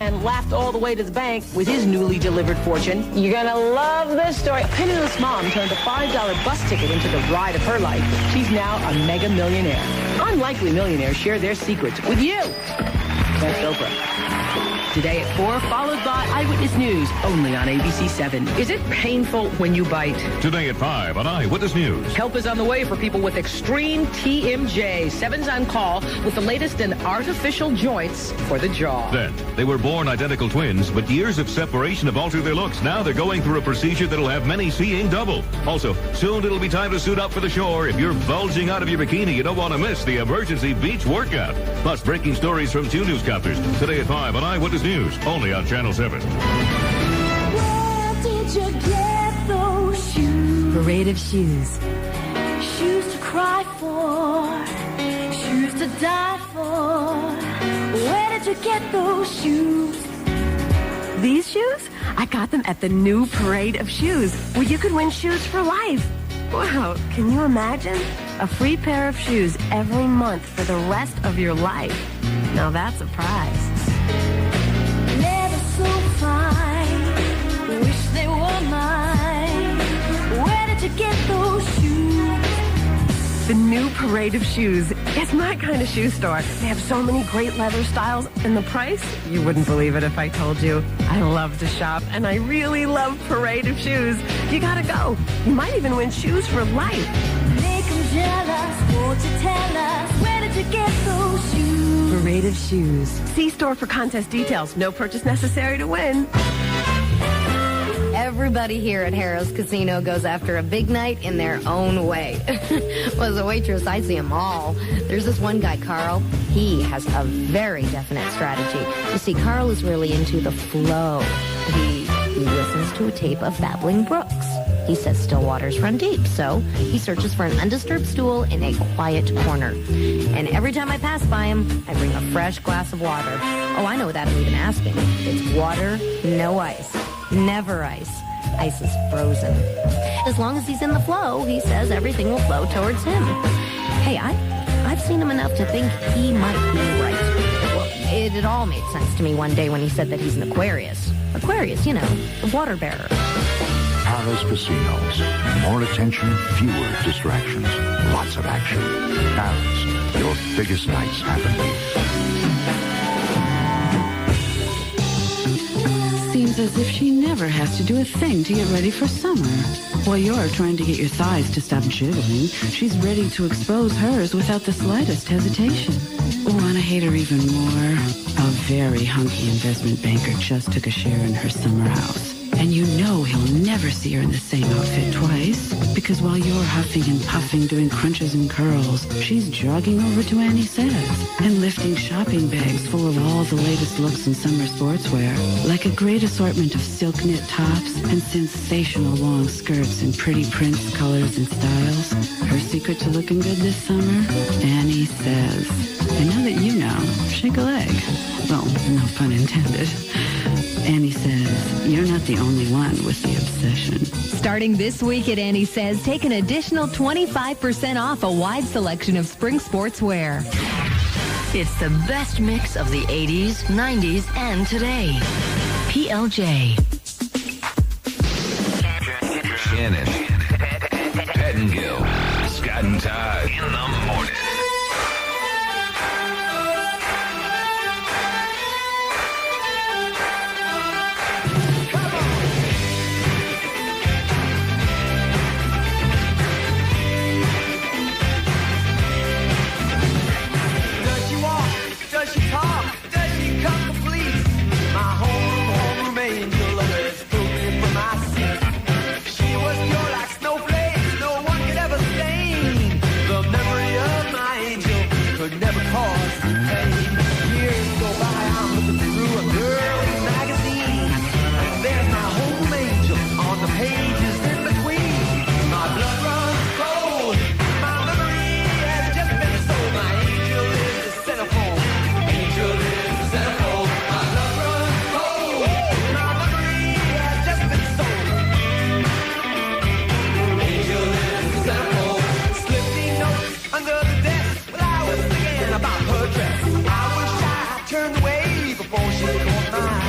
and laughed all the way to the bank with his newly delivered fortune. You're gonna love this story. A penniless mom turned a $5 bus ticket into the ride of her life. She's now a mega millionaire. Unlikely millionaires share their secrets with you. That's Oprah. Today at 4, followed by Eyewitness News, only on ABC 7. Is it painful when you bite? Today at 5 on Eyewitness News. Help is on the way for people with extreme TMJ. 7's on call with the latest in artificial joints for the jaw. Then, they were born identical twins, but years of separation have altered their looks. Now they're going through a procedure that'll have many seeing double. Also, soon it'll be time to suit up for the shore. If you're bulging out of your bikini, you don't want to miss the emergency beach workout. Plus, breaking stories from 2 newscasters. Today at 5 on Eyewitness News, only on Channel 7. Where did you get those shoes? Parade of shoes. Shoes to cry for, shoes to die for. Where did you get those shoes? These shoes? I got them at the new Parade of Shoes, where you could win shoes for life. Wow, can you imagine? A free pair of shoes every month for the rest of your life. Now that's a prize. Leather so fine, wish they were mine. Where did you get those shoes? The new Parade of Shoes is my kind of shoe store. They have so many great leather styles, and the price? You wouldn't believe it if I told you. I love to shop, and I really love Parade of Shoes. You gotta go. You might even win shoes for life. Make them jealous, won't you tell us? Where did you get those shoes? Parade of Shoes. See store for contest details. No purchase necessary to win. Everybody here at Harrah's Casino goes after a big night in their own way. Well, as a waitress, I see them all. There's this one guy, Carl. He has a very definite strategy. You see, Carl is really into the flow. He listens to a tape of babbling brooks. He says still waters run deep, so he searches for an undisturbed stool in a quiet corner. And every time I pass by him, I bring a fresh glass of water. Oh, I know without him even asking. It's water, no ice. Never ice. Ice is frozen. As long as he's in the flow, he says everything will flow towards him. Hey, I've seen him enough to think he might be right. Well, it all made sense to me one day when he said that he's an Aquarius. Aquarius, you know, the water bearer. Harrah's Casinos. More attention, fewer distractions. Lots of action. Harrah's. Your biggest nights happen here. Seems as if she never has to do a thing to get ready for summer. While you're trying to get your thighs to stop jiggling, she's ready to expose hers without the slightest hesitation. Want to hate her even more? A very hunky investment banker just took a share in her summer house. And you know he'll never see her in the same outfit twice. Because while you're huffing and puffing doing crunches and curls, she's jogging over to Annie Says and lifting shopping bags full of all the latest looks in summer sportswear. Like a great assortment of silk knit tops and sensational long skirts in pretty prints, colors, and styles. Her secret to looking good this summer? Annie Says. And now that you know, shake a leg. Well, no pun intended. Annie Says, you're not the only one with the obsession. Starting this week at Annie Says, take an additional 25% off a wide selection of spring sportswear. It's the best mix of the 80s, 90s, and today. PLJ. Shannon. Pettingill. Scott and Todd in the morning. Turned away before she caught my eye.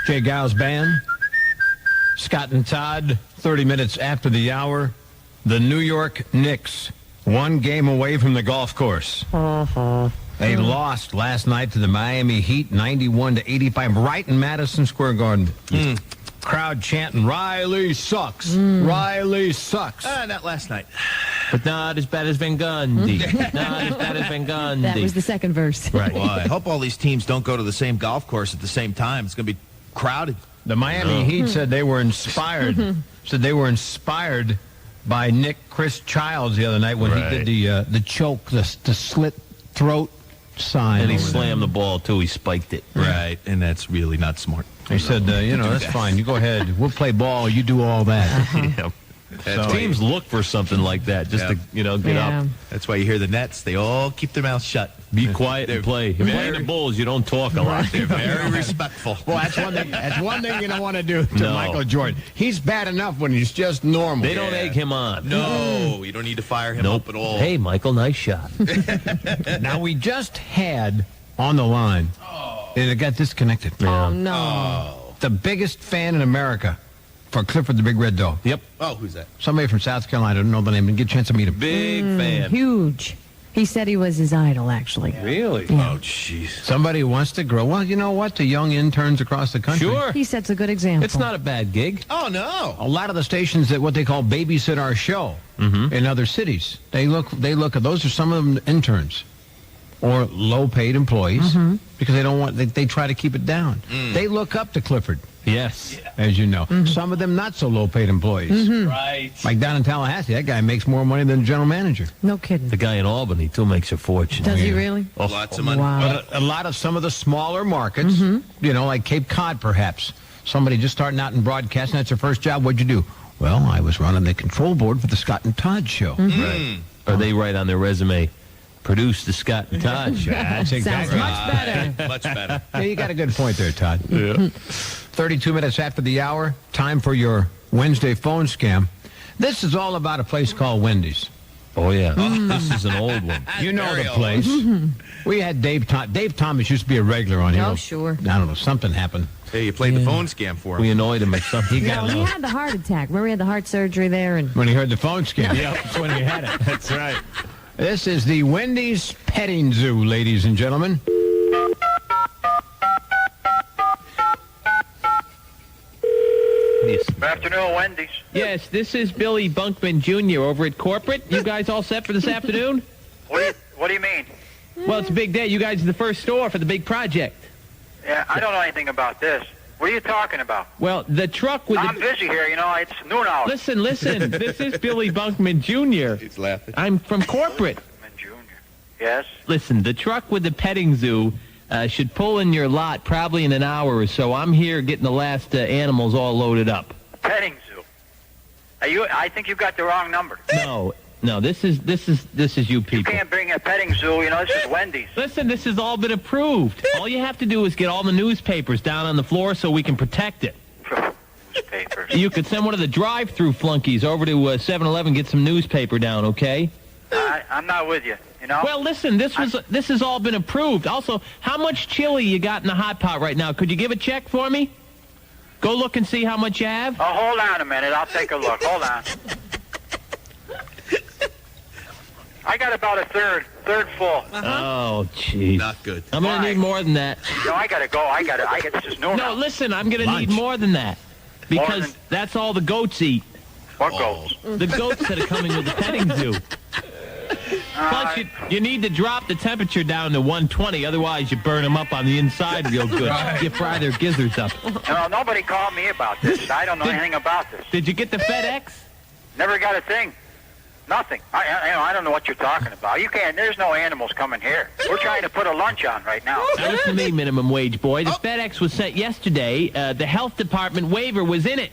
Jay Giles Band. Scott and Todd, 30 minutes after the hour. The New York Knicks, 1 game away from the golf course. They lost last night to the Miami Heat, 91-85, right in Madison Square Garden. Crowd chanting, Riley sucks. Riley sucks. Not last night. But not as bad as Van Gundy. Not as bad as Van Gundy. That was the second verse. Right. Well, I hope all these teams don't go to the same golf course at the same time. It's going to be crowded. The Miami Heat said they were inspired. By Chris Childs the other night when he did the choke, the slit throat sign. And he slammed the ball, too. He spiked it. Right, and that's really not smart. He said, that's fine. You go ahead. We'll play ball. You do all that. Teams look for something like that just to, get up. That's why you hear the Nets. They all keep their mouths shut. Be quiet and play. If you're playing the Bulls, you don't talk a lot. They're very respectful. Well, that's one thing. That's one thing you don't want to do to Michael Jordan. He's bad enough when he's just normal. They don't egg him on. No, you don't need to fire him up at all. Hey, Michael, nice shot. Now, we just had on the line, and it got disconnected. Oh, no. The biggest fan in America for Clifford the Big Red Dog. Yep. Oh, who's that? Somebody from South Carolina. I don't know the name. Didn't get a chance to meet him. Big fan. Huge. He said he was his idol, actually. Really? Yeah. Oh, jeez. Somebody who wants to grow. Well, you know what? To young interns across the country. Sure. He sets a good example. It's not a bad gig. Oh, no. A lot of the stations that what they call babysit our show in other cities, they look at those are some of them interns or low-paid employees because they don't want they try to keep it down. They look up to Clifford. Yes. As you know. Some of them not so low-paid employees. Right. Like down in Tallahassee, that guy makes more money than the general manager. No kidding. The guy in Albany, too, makes a fortune. Does he really? Oh, lots of money. Wow. But a lot of some of the smaller markets, like Cape Cod, perhaps. Somebody just starting out in broadcasting, that's their first job. What'd you do? Well, I was running the control board for the Scott and Todd show. Right. Or they write on their resume, produce the Scott and Todd show. That's exactly Sounds much better. Much better. Yeah, you got a good point there, Todd. Yeah. 32 minutes after the hour, time for your Wednesday phone scam. This is all about a place called Wendy's. Oh, yeah. This is an old one. You know the place. We had Dave Thomas used to be a regular on here. Oh, sure. I don't know. Something happened. Hey, you played the phone scam for him. We annoyed him at something. He had the heart attack. Remember, he had the heart surgery there? And When he heard the phone scam. Yep, That's when he had it. That's right. This is the Wendy's Petting Zoo, ladies and gentlemen. Good afternoon, Wendy's. Yes, this is Billy Bunkman Jr. over at corporate. You guys all set for this afternoon? What do you mean? Well, it's a big day. You guys are the first store for the big project. Yeah, I don't know anything about this. What are you talking about? Well, the truck with I'm busy here, it's noon hour. Listen. This is Billy Bunkman Jr. He's laughing. I'm from corporate. Jr. Yes? Listen, the truck with the petting zoo should pull in your lot probably in an hour or so. I'm here getting the last animals all loaded up. Petting zoo. I think you got the wrong number. No, this is you people. You can't bring a petting zoo, this is Wendy's. Listen, this has all been approved. All you have to do is get all the newspapers down on the floor so we can protect it. Newspapers. You could send one of the drive-through flunkies over to 7-Eleven, get some newspaper down, okay? I'm not with you, Well, listen, this has all been approved. Also, how much chili you got in the hot pot right now? Could you give a check for me? Go look and see how much you have. Oh, hold on a minute. I'll take a look. Hold on. I got about a third full. Oh, jeez. Not good. I'm going to need more than that. No, I got to go. This is noon. No, listen, I'm going to need more than that. Because that's all the goats eat. What goats? The goats that are coming with the petting zoo. Plus, you need to drop the temperature down to 120, otherwise you burn them up on the inside real good. You fry their gizzards up. No, nobody called me about this. I don't know anything about this. Did you get the FedEx? Never got a thing. Nothing. I don't know what you're talking about. You can't. There's no animals coming here. We're trying to put a lunch on right now. Now listen to me, minimum wage boy. The FedEx was sent yesterday. The health department waiver was in it,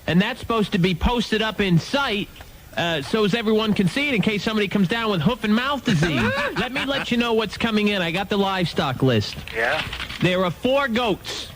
and that's supposed to be posted up in sight. So as everyone can see it in case somebody comes down with hoof and mouth disease. Let you know what's coming in. I got the livestock list. Yeah? There are 4 goats.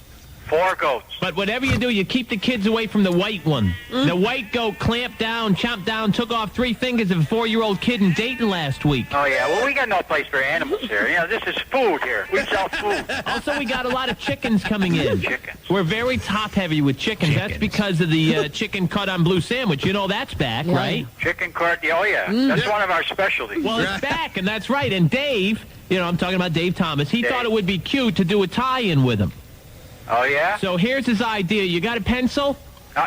4 goats. But whatever you do, you keep the kids away from the white one. The white goat clamped down, chomped down, took off 3 fingers of a 4-year-old kid in Dayton last week. Oh, yeah. Well, we got no place for animals here. You know, this is food here. We sell food. Also, we got a lot of chickens coming in. Chickens. We're very top-heavy with chickens. That's because of the chicken cordon bleu sandwich. You know that's back, right? Chicken cordon, oh, yeah. That's one of our specialties. Well, it's back, and that's right. And Dave, I'm talking about Dave Thomas, he thought it would be cute to do a tie-in with him. Oh, yeah? So here's his idea. You got a pencil?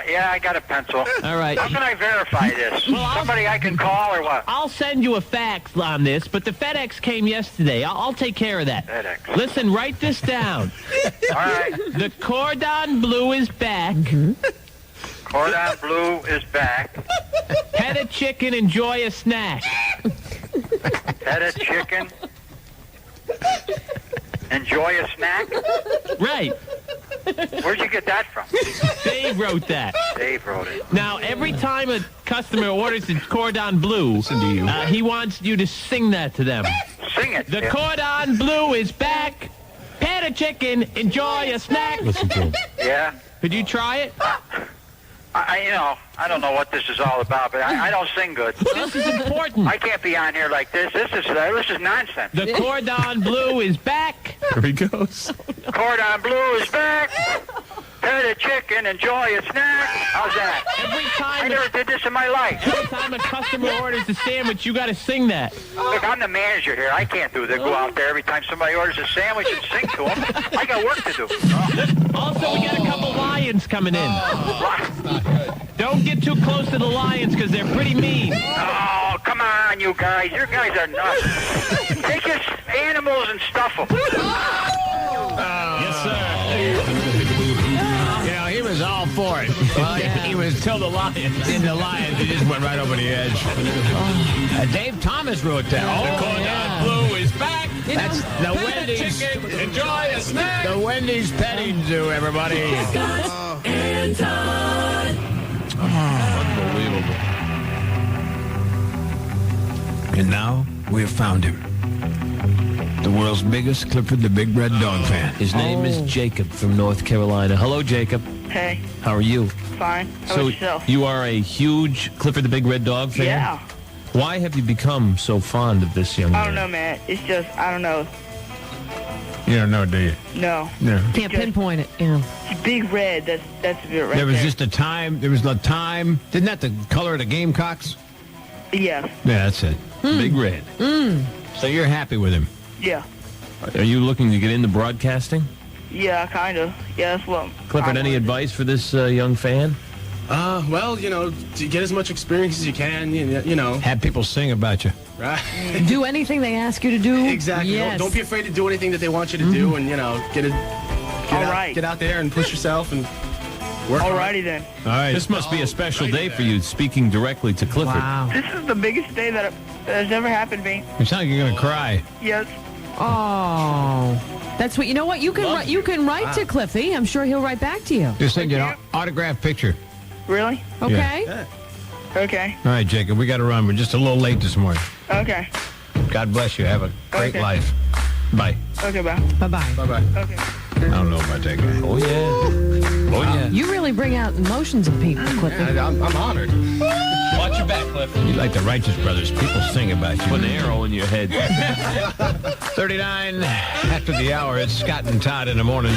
Yeah, I got a pencil. All right. How can I verify this? Somebody I can call or what? I'll send you a fax on this, but the FedEx came yesterday. I'll take care of that. FedEx. Listen, write this down. All right. The cordon bleu is back. Cordon bleu is back. Pet a chicken, enjoy a snack. Pet a chicken. Enjoy a snack? Right. Where'd you get that from? Dave wrote that. Dave wrote it. Now, every time a customer orders his cordon bleu, he wants you to sing that to them. Sing it. The cordon bleu is back. Pet a chicken, enjoy a snack. Listen to him. Yeah? Could you try it? I don't know what this is all about, but I don't sing good. This is important. I can't be on here like this. This is nonsense. The cordon bleu is back. Here he goes. Cordon bleu is back. Pet a chicken, enjoy a snack. How's that? I never did this in my life. Every time a customer orders a sandwich, you got to sing that. Look, I'm the manager here. I can't do that. Go out there every time somebody orders a sandwich and sing to them. I got work to do. Also, we got a couple lions coming in. Don't get too close to the lions because they're pretty mean. Oh, come on, you guys. You guys are nuts. Take his animals and stuff them. Yes, sir. He was all for it. Well, he was till the lions. In the lions, he just went right over the edge. Dave Thomas wrote that. The cordon bleu is back. That's the Wendy's. Chicken, enjoy a snack. The Wendy's petting zoo, everybody. Unbelievable. And now we have found him. The world's biggest Clifford the Big Red Dog fan. His name is Jacob from North Carolina. Hello, Jacob. Hey. How are you? Fine. How about yourself? You are a huge Clifford the Big Red Dog fan? Yeah. Why have you become so fond of this young man? I don't know, man. It's just, I don't know. You don't know, do you? No. No. Can't pinpoint it, It's big red. That's it right There was there. just a time. There was the time. Isn't that the color of the Gamecocks? Yeah. Yeah, that's it. Big Red. So you're happy with him? Yeah. Are you looking to get into broadcasting? Yeah, kind of. Yeah, that's what. Clifford, any advice for this young fan? Well, to get as much experience as you can, Have people sing about you. Right. Do anything they ask you to do. Exactly. Yes. Don't be afraid to do anything that they want you to do, and get out there and push yourself and work. Alrighty then. All right. This must be a special day for you, speaking directly to Clifford. Wow. This is the biggest day that has ever happened to me. You sound like you're gonna cry. Yes. Oh, that's what. You know what? You can write to Cliffy. I'm sure he'll write back to you. Just send you an autographed picture. Really? Okay. Yeah. Okay. All right, Jacob. We got to run. We're just a little late this morning. Okay. God bless you. Have a great Okay. life. Bye. Okay, bye. Bye-bye. Bye-bye. Okay. I don't know about that guy. Oh, yeah. Oh, yeah. You really bring out emotions in people, Cliffy. I'm honored. Watch your back, Clifford. You like the Righteous Brothers. People sing about you. Put an arrow in your head. 39 after the hour. It's Scott and Todd in the morning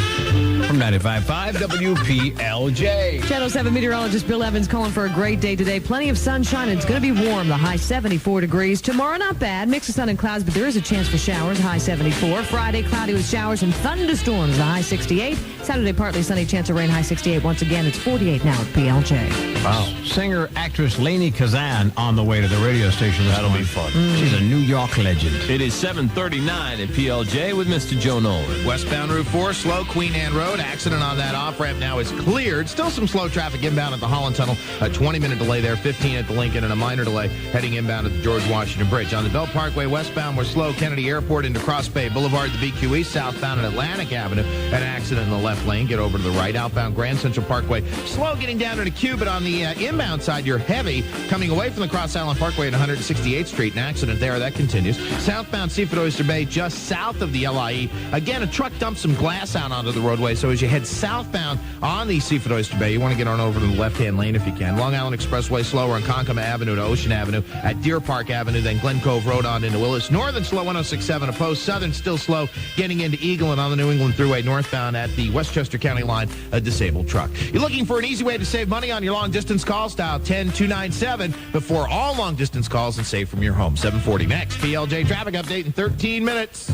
from 95.5 WPLJ. Channel 7 meteorologist Bill Evans calling for a great day today. Plenty of sunshine. It's going to be warm. The high 74 degrees. Tomorrow, not bad. Mix of sun and clouds, but there is a chance for showers. High 74. Friday, cloudy with showers and thunderstorms. The high 68. Saturday, partly sunny. Chance of rain. High 68. Once again, it's 48 now at PLJ. Wow. Singer, actress Lainey Kazan on the way to the radio station. That'll be fun. She's a New York legend. It is 7:39 at PLJ with Mr. Joe Nolan. Westbound Route 4, slow Queen Anne Road. Accident on that off-ramp now is cleared. Still some slow traffic inbound at the Holland Tunnel. A 20-minute delay there, 15 at the Lincoln, and a minor delay heading inbound at the George Washington Bridge. On the Belt Parkway westbound, we're slow Kennedy Airport into Cross Bay Boulevard, the BQ East, southbound at Atlantic Avenue. An accident in the left left lane. Get over to the right. Outbound Grand Central Parkway. Slow getting down into Q, but on the inbound side, you're heavy. Coming away from the Cross Island Parkway at 168th Street. An accident there. That continues. Southbound Seafood Oyster Bay, just south of the LIE. Again, a truck dumped some glass out onto the roadway. So as you head southbound on the Seafood Oyster Bay, you want to get on over to the left-hand lane if you can. Long Island Expressway slower on Concoma Avenue to Ocean Avenue. At Deer Park Avenue, then Glen Cove Road on into Willis. Northern slow 106.7 opposed. Southern still slow getting into Eagle and on the New England Thruway northbound at the Westchester County line, a disabled truck. You're looking for an easy way to save money on your long-distance calls? Dial 10297 before all long-distance calls and save from your home. 740 next. PLJ traffic update in 13 minutes.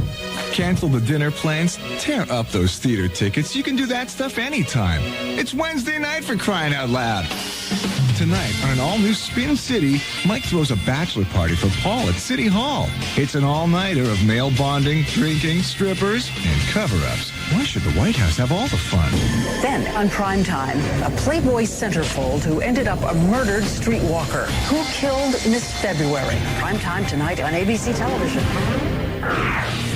Cancel the dinner plans, tear up those theater tickets. You can do that stuff anytime. It's Wednesday night, for crying out loud. Tonight, on an all-new Spin City, Mike throws a bachelor party for Paul at City Hall. It's an all-nighter of male bonding, drinking, strippers, and cover-ups. Why should the White House have all the fun? Then, on primetime, a Playboy centerfold who ended up a murdered streetwalker. Who killed Miss February? Primetime tonight on ABC television.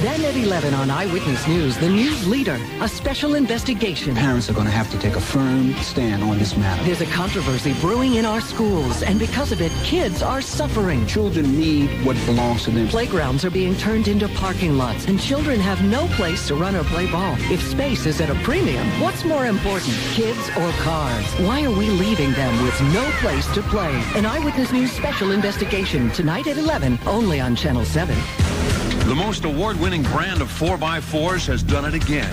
Then at 11 on Eyewitness News, the news leader, a special investigation. Parents are going to have to take a firm stand on this matter. There's a controversy brewing in our schools, and because of it, kids are suffering. Children need what belongs to them. Playgrounds are being turned into parking lots, and children have no place to run or play ball. If space is at a premium, what's more important, kids or cars? Why are we leaving them with no place to play? An Eyewitness News special investigation tonight at 11, only on Channel 7. The most award-winning brand of 4x4s has done it again.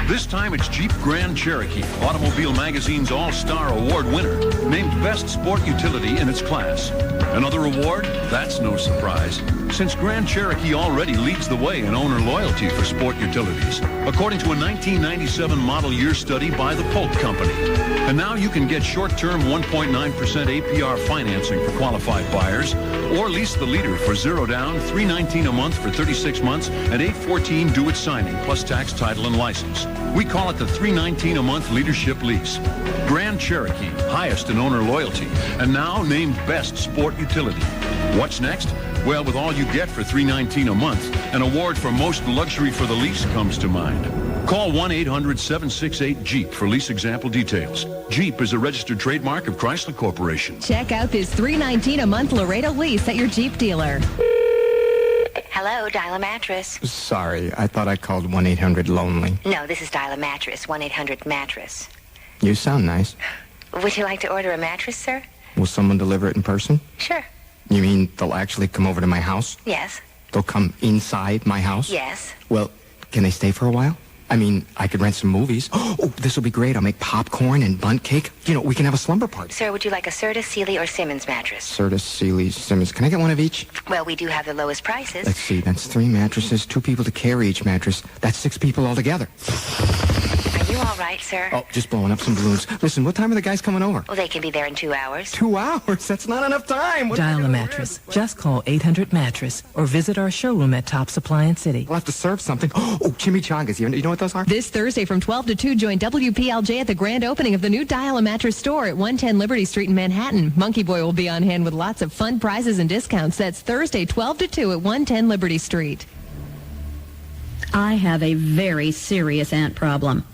This time it's Jeep Grand Cherokee, Automobile Magazine's All-Star Award winner, named Best Sport Utility in its class. Another award? That's no surprise, since Grand Cherokee already leads the way in owner loyalty for sport utilities, according to a 1997 model year study by the Polk Company. And now you can get short-term 1.9% APR financing for qualified buyers, or lease the Leader for $0 down, $319 a month for 36 months, and $814 due at signing, plus tax, title, and license. We call it the $319 a month leadership lease. Grand Cherokee, highest in owner loyalty, and now named Best Sport Utility. What's next? Well, with all you get for $319 a month, an award for most luxury for the lease comes to mind. Call 1-800-768-JEEP for lease example details. Jeep is a registered trademark of Chrysler Corporation. Check out this $319 a month Laredo lease at your Jeep dealer. Hello, Dial a Mattress. Sorry, I thought I called 1-800-LONELY. No, this is Dial a Mattress, 1-800-MATTRESS. You sound nice. Would you like to order a mattress, sir? Will someone deliver it in person? Sure. You mean they'll actually come over to my house? Yes. They'll come inside my house? Yes. Well, can they stay for a while? I mean, I could rent some movies. Oh, this will be great. I'll make popcorn and bundt cake. You know, we can have a slumber party. Sir, would you like a Serta, Sealy, or Simmons mattress? Serta, Sealy, Simmons. Can I get one of each? Well, we do have the lowest prices. Let's see. That's 3 mattresses, 2 people to carry each mattress. That's 6 people altogether. Are you all right, sir? Oh, just blowing up some balloons. Listen, what time are the guys coming over? Well, they can be there in 2 hours. 2 hours? That's not enough time. Dial a Mattress. Just call 800-MATTRESS or visit our showroom at Tops Appliance City. We'll have to serve something. Oh, chimichangas. You know what those are? This Thursday from 12 to 2, join WPLJ at the grand opening of the new Dial a Mattress store at 110 Liberty Street in Manhattan. Monkey Boy will be on hand with lots of fun prizes and discounts. That's Thursday, 12 to 2 at 110 Liberty Street. I have a very serious ant problem.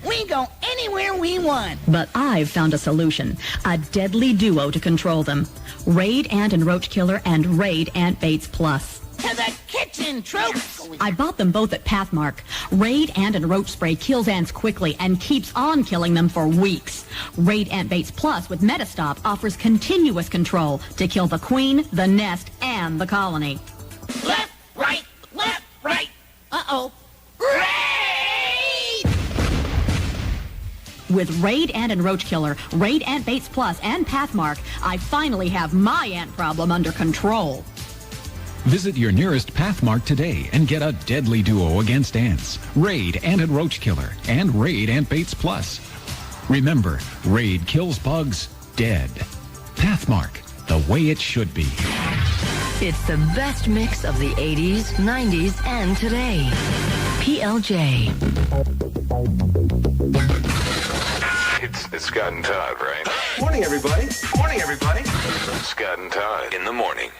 We go anywhere we want. But I've found a solution. A deadly duo to control them. Raid Ant and Roach Killer and Raid Ant Baits Plus. To the kitchen, troops. I bought them both at Pathmark. Raid Ant and Roach Spray kills ants quickly and keeps on killing them for weeks. Raid Ant Baits Plus with Metastop offers continuous control to kill the queen, the nest, and the colony. Left, right, left, right. Uh-oh. Raid! With Raid Ant and Roach Killer, Raid Ant Baits Plus, and Pathmark, I finally have my ant problem under control. Visit your nearest Pathmark today and get a deadly duo against ants. Raid Ant and Roach Killer and Raid Ant Baits Plus. Remember, Raid kills bugs dead. Pathmark, the way it should be. It's the best mix of the 80s, 90s, and today. PLJ. It's Scott and Todd, right? Morning, everybody. Morning, everybody. Scott and Todd in the morning.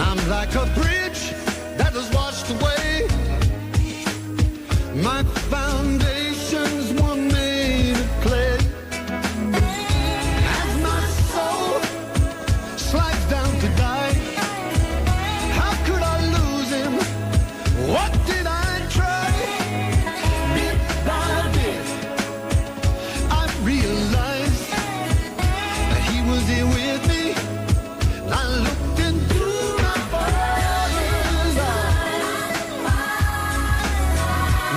I'm like a bridge that was washed away. My foundations were made of clay. As my soul slides down to die, how could I lose him? What did I try? Bit by bit, I realized that he was here with me. I looked into my father's eyes.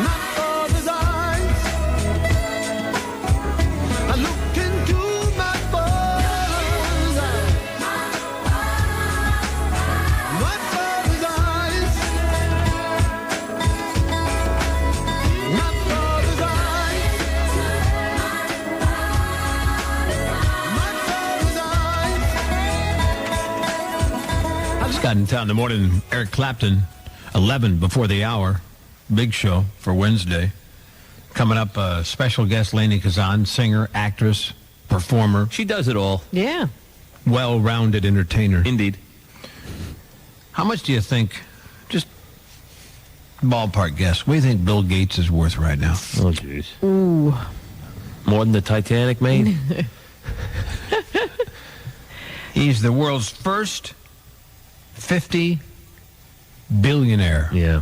My father's eyes. I looked into my father's eyes. My father's eyes. My father's eyes. My father's eyes. Scott in Town in the morning. Eric Clapton, 11 before the hour. Big show for Wednesday. Coming up, special guest Lainey Kazan, singer, actress, performer. She does it all. Yeah. Well-rounded entertainer. Indeed. How much do you think, just ballpark guess, what do you think Bill Gates is worth right now? Oh, jeez. Ooh. More than the Titanic made? He's the world's first 50 billionaire. Yeah.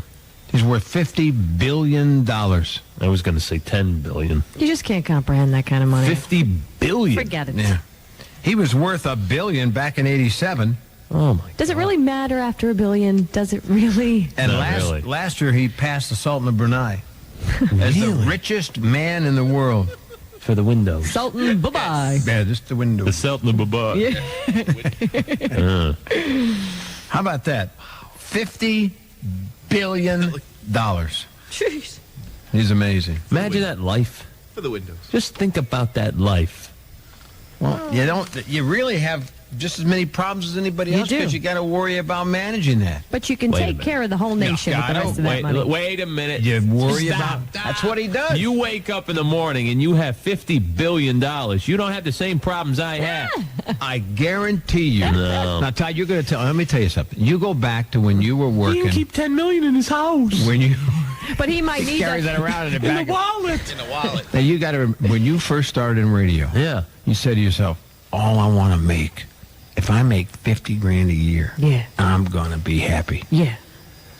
He's worth $50 billion. I was going to say 10 billion. You just can't comprehend that kind of money. 50 billion. Forget it. Yeah. He was worth $1 billion back in '87. Oh, my Does it really matter after $1 billion? Does it really? And Not really. last year he passed the Sultan of Brunei as the richest man in the world. For the windows. Sultan, bye-bye. Yeah, just the window. The Sultan of Baba. Yeah. How about that? $50 billion. Jeez. He's amazing. Imagine that life. For the windows. Just think about that life. Well, you really have just as many problems as anybody You else do. because you got to worry about managing that. But you can Wait a take minute. care of the whole nation with the rest of that money. Wait a minute. You worry Stop. about that's what he does. You wake up in the morning and you have $50 billion. You don't have the same problems I have. I guarantee you. No. Now, Todd, you're going to tell. Let me tell you something. You go back to when you were He working. can keep $10 million in his house. When you But he might need carry that around in the In back. the wallet. In the wallet. Now you got to. When you first started in radio, Yeah. you said to yourself, "All I want to make, if I make $50,000 a year, Yeah. I'm gonna be happy." Yeah.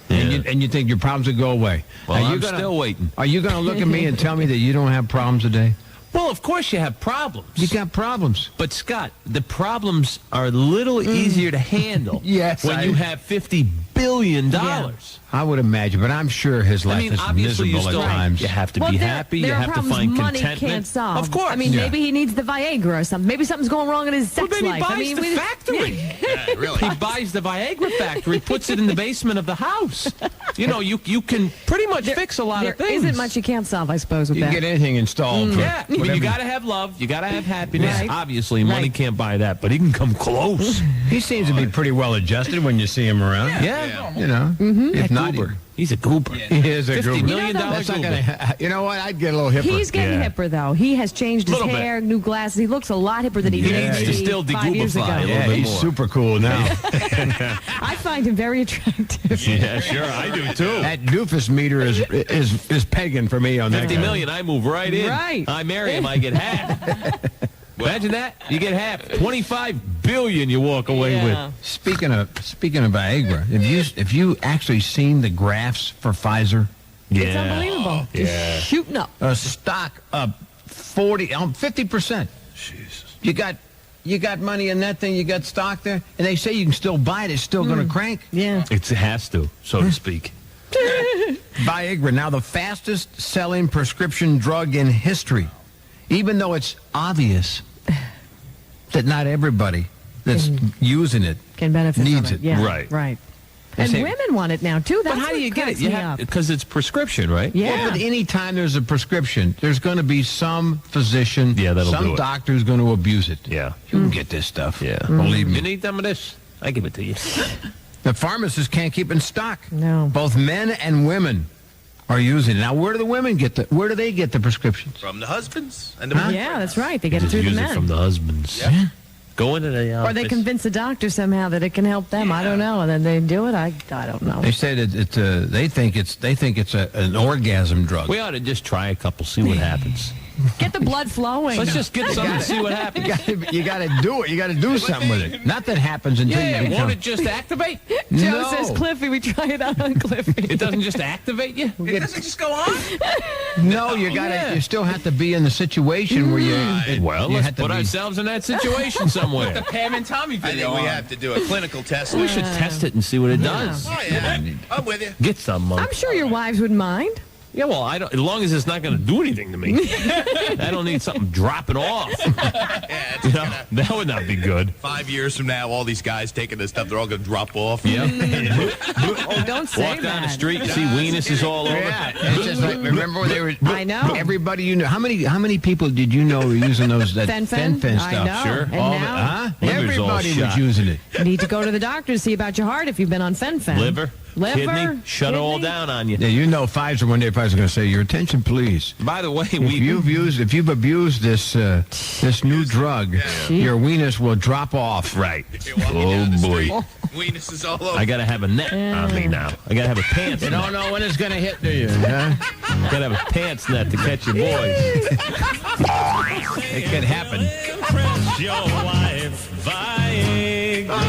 And you think your problems would go away. Well, Now, I'm still waiting. Are you going to look at me and tell me that you don't have problems today? Well, of course you have problems. You got problems. But, Scott, the problems are a little easier to handle Yes, when you have $50 billion. Yeah. I would imagine, but I'm sure his life is obviously you miserable still at times. You have to Well, be there- happy. there You are have to problems find money contentment. can't solve. Of course. I mean, Yeah. maybe he needs the Viagra or something. Maybe something's going wrong in his sex Well, then he life. buys the factory. Yeah, really. He buys the Viagra factory, puts it in the basement of the house. You know, you can pretty much fix a lot of There things. isn't much you can't solve, I suppose, with You that. can get anything installed. For Yeah, but whatever. you got to have love. You got to have happiness. Right. Obviously, money Right. can't buy that, but he can come close. He seems to be pretty well adjusted when you see him around. Yeah. You know, if not, Goober. He's a goober. he is a $50 goober. million That's not goober. gonna. You know what? I'd get a little hipper. He's getting Yeah. hipper, though. He has changed his Little bit. hair, new glasses. He looks a lot hipper than he Yeah, did he maybe needs to still 5 years ago. de-goobify a little Yeah, bit he's more. super cool now. I find him very attractive. Yeah, sure, I do too. That doofus meter is pegging for me on that. 50 guy. million, I move right in. Right. I marry him, I get half. Imagine that. You get half. 25 billion you walk away Yeah. with. Speaking of Viagra, have you actually seen the graphs for Pfizer? It's unbelievable. Yeah. Just shooting up. A stock up 50%. Jesus. You got money in that thing. You got stock there, and they say you can still buy it. It's still going to crank. Yeah. It has to, so to speak. Viagra, now the fastest selling prescription drug in history, even though it's obvious that not everybody that's using it Can benefit needs from it. Yeah, Right. Right. They And say- women want it now, too. That's But how do what you get it? cracks You me have up. because it's prescription, right? Yeah. Well, but anytime there's a prescription, there's going to be some physician, that'll some do it. doctor who's going to abuse it. Yeah. You can get this stuff. Yeah. Believe me. You need some of this? I give it to you. The pharmacists can't keep in stock. No. Both men and women are using it. Now, where do the women get where do they get the prescriptions? From the husbands and the Huh? boyfriends. Yeah, that's right. They get it Just through the use it men. from the husbands. Yep. Go into the Or they convince the doctor somehow that it can help them. I don't know. And then they do it. I don't know. They say that they think it's an orgasm drug. We ought to just try a couple, see what happens. Get the blood flowing. Let's just get some and see what happens. You got to do it. You got to do something with it. Not that happens until you become... Won't it just activate? Joe says, Cliffy, we try it out on Cliffy. It doesn't just activate you? It doesn't just go on? No, you got to. You still have to be in the situation where you... Let's put ourselves in that situation somewhere. The Pam and Tommy I video. think we have to do a clinical test. We should test it and see what it does. Oh, yeah. I'm with you. Get some. I'm sure your wives would mind. Yeah, well, I don't. As long as it's not going to do anything to me, I don't need something dropping off. That would not be good. 5 years from now, all these guys taking this stuff, they're all going to drop off. Yeah. Oh, don't say Walk down the street, see weenuses all over. Yeah, it's just like, remember when they were... I know. Everybody you know. How many people did you know were using those Fen-Phen? Fen-Phen I stuff? know. Sure. And All now- everybody was using it. You need to go to the doctor to see about your heart if you've been on Fen-Phen. Liver, kidney, shut it all kidney. down on you. Yeah, you know, Pfizer one day Pfizer's going to say, "Your attention, please." By the way, if you've abused this new drug, your weenus will drop off. Right. Oh boy. Weenus is all over. I got to have a net on me now. I got to have a pants You net. don't know when it's going to hit, do you? Huh? Got to have a pants net to catch your boys. It could happen. Compress your wife, Viagra.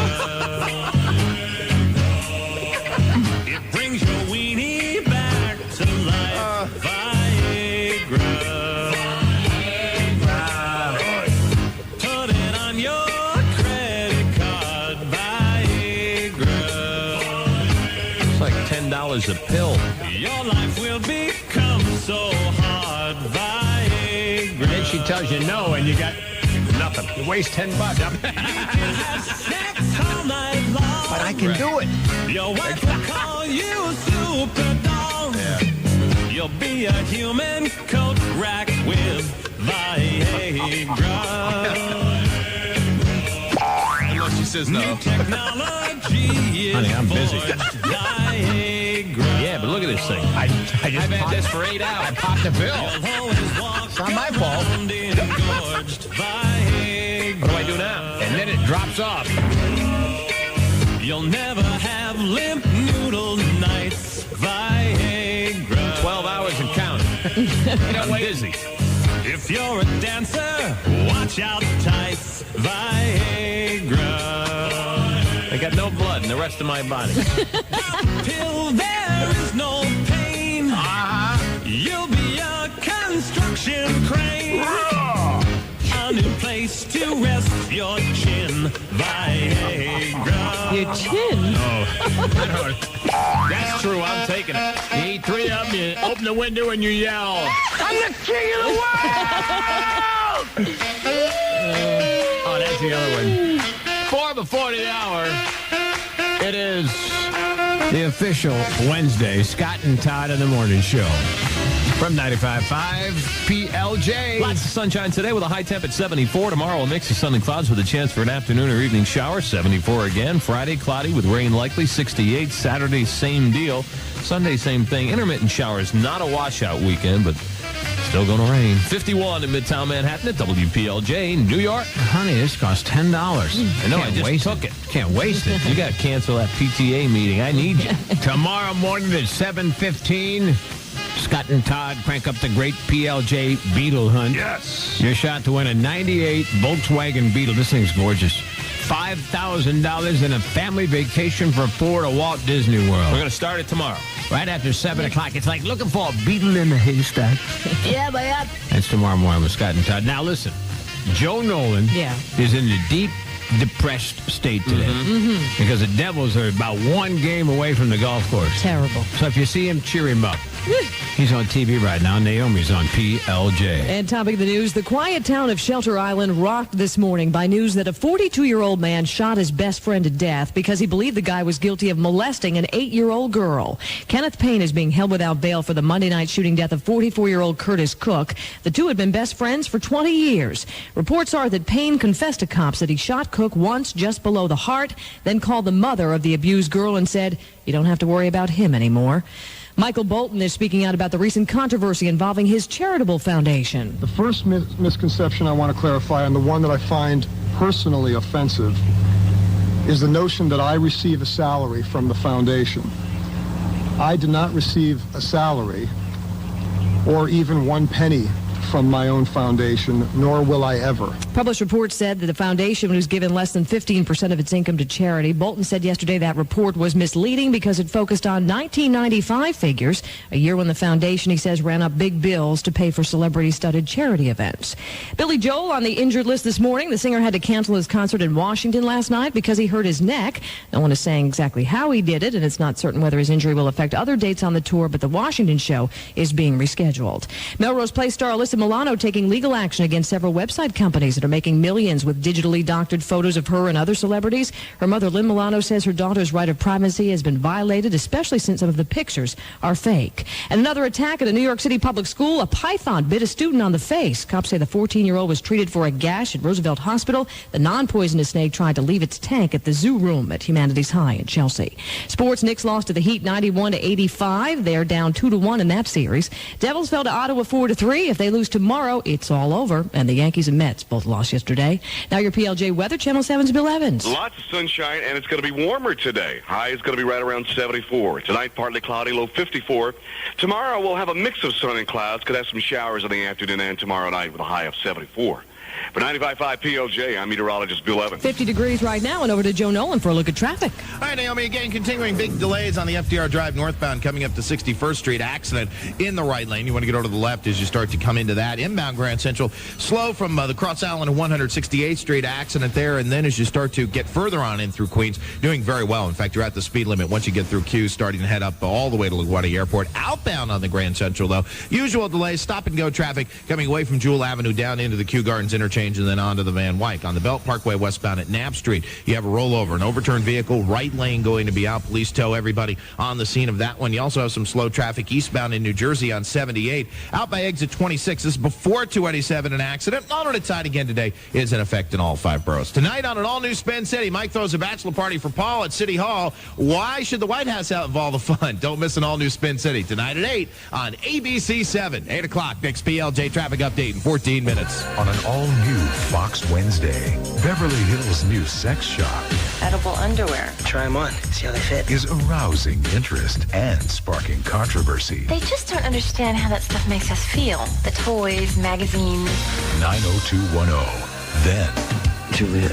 It brings your weenie back to life, Viagra. Put it on your credit card, Viagra. It's like $10 a pill. Your life will become so hard, Viagra. Then she tells you no, and you got nothing. You waste $10. But I can do it. Your wife will call you super dog. You'll be a human coat rack with Viagra. Unless she says no. New technology is Honey, I'm busy. forged Viagra. Yeah, but look at this thing. I've I've had this for 8 hours. I popped a pill. You'll always walk It's not my fault. around engorged Viagra. What do I do now? And then it drops off. You'll never have limp noodle nights, Viagra. 12 hours and counting. I'm busy. If you're a dancer, watch out tights, Viagra. I got no blood in the rest of my body. Till there is no pain, you'll be a construction crane. A new place to rest your chin, Viagra. Your chin? That's true. I'm taking it. You eat 3 of them, you open the window, and you yell, "I'm the king of the world!" Oh, that's the other one. 4 before the hour. It is The official Wednesday Scott and Todd in the Morning Show. From 95.5 PLJ. Lots of sunshine today with a high temp at 74. Tomorrow a mix of sun and clouds with a chance for an afternoon or evening shower. 74 again. Friday cloudy with rain likely. 68. Saturday same deal. Sunday same thing. Intermittent showers. Not a washout weekend, but still going to rain. 51 in Midtown Manhattan at WPLJ, New York. Honey, this costs $10. I know, I just took it. Can't waste it. You got to cancel that PTA meeting. I need you. Tomorrow morning at 7:15, Scott and Todd crank up the great PLJ Beetle Hunt. Yes. Your shot to win a 98 Volkswagen Beetle. This thing's gorgeous. $5,000 and a family vacation for 4 to Walt Disney World. We're going to start it tomorrow. Right after 7 o'clock. It's like looking for a beetle in the haystack. Yeah, man. That's tomorrow morning with Scott and Todd. Now, listen. Joe Nolan is in a deep, depressed state today because the Devils are about 1 game away from the golf course. Terrible. So if you see him, cheer him up. He's on TV right now. Naomi's on PLJ. And topic of the news, the quiet town of Shelter Island rocked this morning by news that a 42-year-old man shot his best friend to death because he believed the guy was guilty of molesting an 8-year-old girl. Kenneth Payne is being held without bail for the Monday night shooting death of 44-year-old Curtis Cook. The two had been best friends for 20 years. Reports are that Payne confessed to cops that he shot Cook once just below the heart, then called the mother of the abused girl and said, "You don't have to worry about him anymore." Michael Bolton is speaking out about the recent controversy involving his charitable foundation. The first misconception I want to clarify, and the one that I find personally offensive is the notion that I receive a salary from the foundation. I do not receive a salary or even 1 penny from my own foundation, nor will I ever. Published reports said that the foundation was given less than 15% of its income to charity. Bolton said yesterday that report was misleading because it focused on 1995 figures, a year when the foundation, he says, ran up big bills to pay for celebrity-studded charity events. Billy Joel on the injured list this morning. The singer had to cancel his concert in Washington last night because he hurt his neck. No one is saying exactly how he did it, and it's not certain whether his injury will affect other dates on the tour, but the Washington show is being rescheduled. Melrose Place star Alyssa Milano taking legal action against several website companies that are making millions with digitally doctored photos of her and other celebrities. Her mother, Lynn Milano, says her daughter's right of privacy has been violated, especially since some of the pictures are fake. And another attack at a New York City public school. A python bit a student on the face. Cops say the 14-year-old was treated for a gash at Roosevelt Hospital. The non-poisonous snake tried to leave its tank at the zoo room at Humanities High in Chelsea. Sports, Knicks lost to the Heat 91-85. They're down 2-1 in that series. Devils fell to Ottawa 4-3. If they lose tomorrow, it's all over. And the Yankees and Mets both lost yesterday. Now your PLJ weather, Channel 7's Bill Evans. Lots of sunshine, and it's going to be warmer today. High is going to be right around 74. Tonight, partly cloudy, low 54. Tomorrow, we'll have a mix of sun and clouds. Could have some showers in the afternoon and tomorrow night with a high of 74. For 95.5 PLJ, I'm meteorologist Bill Evans. 50 degrees right now, and over to Joe Nolan for a look at traffic. All right, Naomi, again, continuing big delays on the FDR Drive northbound coming up to 61st Street. Accident in the right lane. You want to get over to the left as you start to come into that. Inbound Grand Central, slow from the Cross Island to 168th Street. Accident there, and then as you start to get further on in through Queens, doing very well. In fact, you're at the speed limit once you get through Q, starting to head up all the way to LaGuardia Airport. Outbound on the Grand Central, though, usual delays, stop-and-go traffic coming away from Jewel Avenue down into the Kew Gardens interchange and then on to the Van Wyck. On the Belt Parkway westbound at Knapp Street, you have a rollover, an overturned vehicle, right lane going to be out. Police tow everybody on the scene of that one. You also have some slow traffic eastbound in New Jersey on 78. Out by exit 26, this is before 287, an accident. Alternate side again today is in effect in all 5 boroughs. Tonight on an all-new Spin City, Mike throws a bachelor party for Paul at City Hall. Why should the White House have all the fun? Don't miss an all-new Spin City tonight at 8 on ABC 7. 8 o'clock, next PLJ traffic update in 14 minutes. On an all-new Fox Wednesday, Beverly Hills' new sex shop Edible underwear. Try them on. See how they fit. is arousing interest and sparking controversy. They just don't understand how that stuff makes us feel. The toys, magazines. 90210. Then, Julia,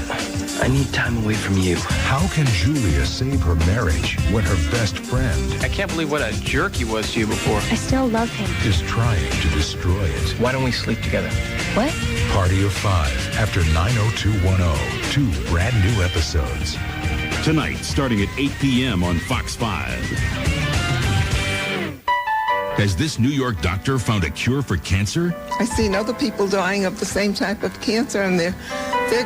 I need time away from you. how can Julia save her marriage when her best friend I can't believe what a jerk he was to you before. I still love him. is trying to destroy it? Why don't we sleep together? What? Party of 5 after 90210. 2 brand new episodes. Tonight, starting at 8 p.m. on Fox 5. Has this New York doctor found a cure for cancer? I've seen other people dying of the same type of cancer, and they're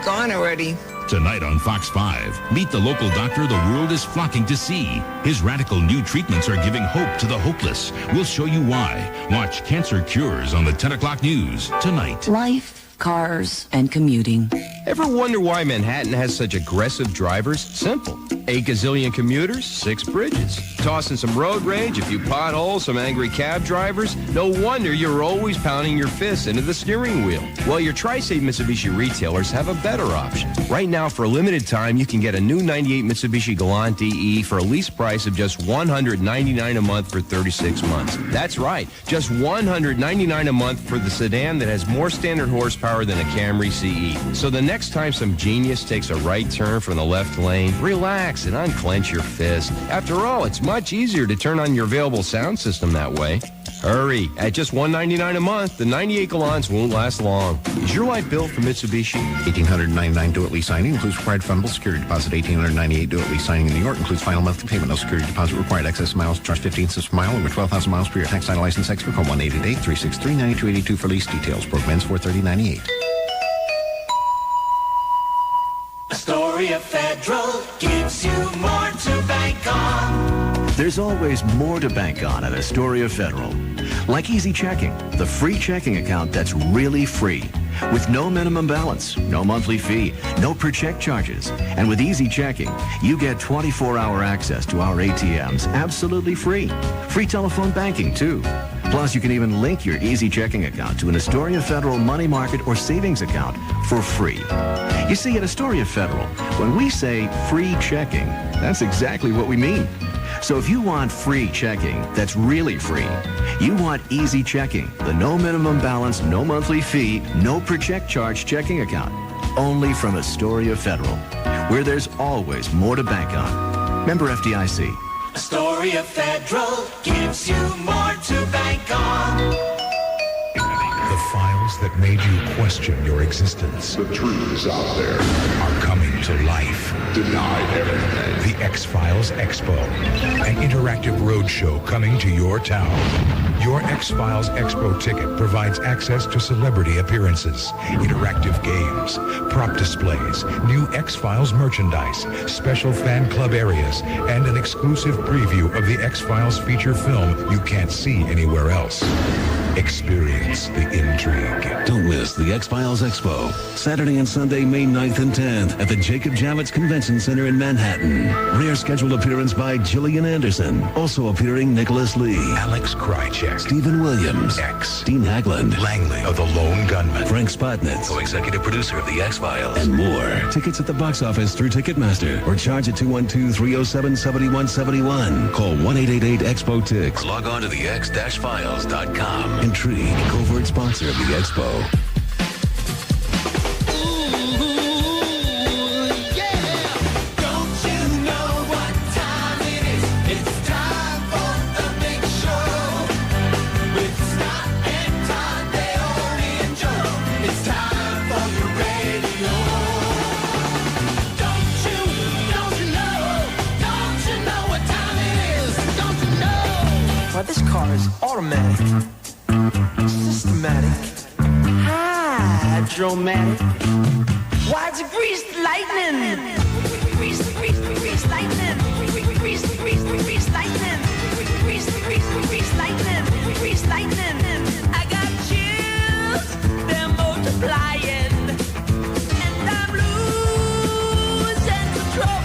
gone already. Tonight on Fox 5, meet the local doctor the world is flocking to see. His radical new treatments are giving hope to the hopeless. We'll show you why. Watch Cancer Cures on the 10 o'clock news tonight. Life, cars, and commuting. Ever wonder why Manhattan has such aggressive drivers? Simple. 8 gazillion commuters, 6 bridges. Tossing some road rage, a few potholes, some angry cab drivers. No wonder you're always pounding your fists into the steering wheel. Well, your Tri-State Mitsubishi retailers have a better option. Right now, for a limited time, you can get a new 98 Mitsubishi Galant DE for a lease price of just $199 a month for 36 months. That's right, just $199 a month for the sedan that has more standard horsepower than a Camry CE. So the next time some genius takes a right turn from the left lane, relax and unclench your fist. After all, it's much easier to turn on your available sound system that way. Hurry. At just $199 a month, the 98 Galants won't last long. Is your life built for Mitsubishi? $1,899 do-it lease signing includes required fundable security deposit. $1,898 do-it lease signing in New York includes final monthly payment. No security deposit required. Excess miles charged 15 cents per mile over 12,000 miles per year. Tax title license expert. Call 1-888-363-9282 for lease details. Broke ends $430.98. Astoria Federal gives you more to bank on. There's always more to bank on at Astoria Federal. Like Easy Checking, the free checking account that's really free. With no minimum balance, no monthly fee, no per-check charges. And with Easy Checking, you get 24-hour access to our ATMs absolutely free. Free telephone banking, too. Plus, you can even link your Easy Checking account to an Astoria Federal money market or savings account for free. You see, at Astoria Federal, when we say free checking, that's exactly what we mean. So if you want free checking that's really free, you want Easy Checking, the no minimum balance, no monthly fee, no per check charge checking account. Only from Astoria Federal, where there's always more to bank on. Member FDIC. Astoria Federal gives you more to bank on. The files that made you question your existence. The truth is out there. Are coming to life. Denied everything. The X-Files Expo. An interactive roadshow coming to your town. Your X-Files Expo ticket provides access to celebrity appearances, interactive games, prop displays, new X-Files merchandise, special fan club areas, and an exclusive preview of the X-Files feature film you can't see anywhere else. Experience the intrigue. Don't miss the X-Files Expo, Saturday and Sunday, May 9th and 10th at the Jacob Javits Convention Center in Manhattan. Rare scheduled appearance by Gillian Anderson. Also appearing Nicholas Lee, Alex Krycek, Stephen Williams, X, Dean Hagland, Langley of the Lone Gunman, Frank Spotnitz, co-executive producer of the X-Files, and more. Tickets at the box office through Ticketmaster or charge at 212-307-7171. Call 1-888-EXPO-TIX. log on to the x-files.com. Intrigue, covert sponsor of the Expo. This car is automatic, systematic, hydromatic. Why, it's a greased lightning. Grease lightning. Grease lightning. Grease lightning. Grease lightning. I got chills, they're multiplying, and I'm losing control.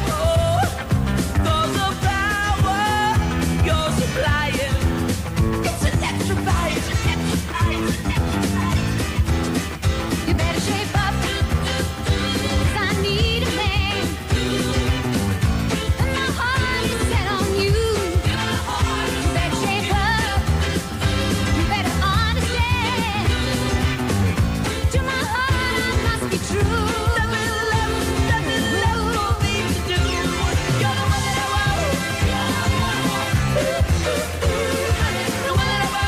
Cause the power you're supplying. You better shape up, 'cause I need a man. And my heart is set on you. You better shape up, you better understand. To my heart I must be true. Nothing left for me to do. You're the one that I want. The one that I want.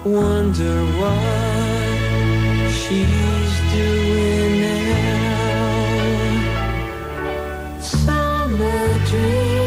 Wonder what she's doing now. Summer dreams.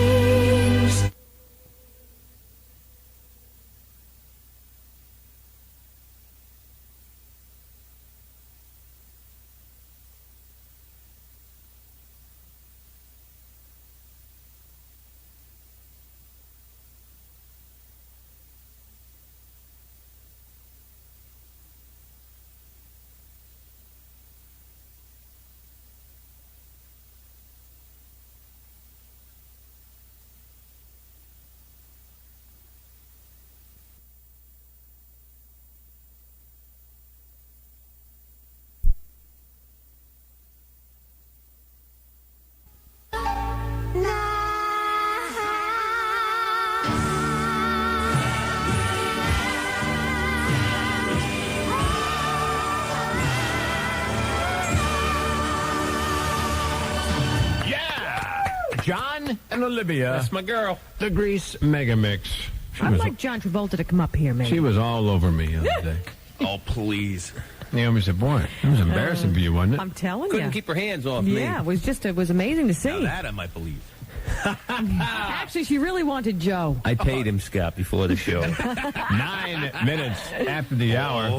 John and Olivia. That's my girl. The Grease Mega Mix. I'd like John Travolta to come up here, maybe. She was all over me the other day. Oh, please. Naomi said, boy, it was embarrassing for you, wasn't it? I'm telling Couldn't you. keep her hands off me. Yeah, it was amazing to see. Now that I might believe. Actually, she really wanted Joe. I paid him, Scott, before the show. 9 minutes after the hour.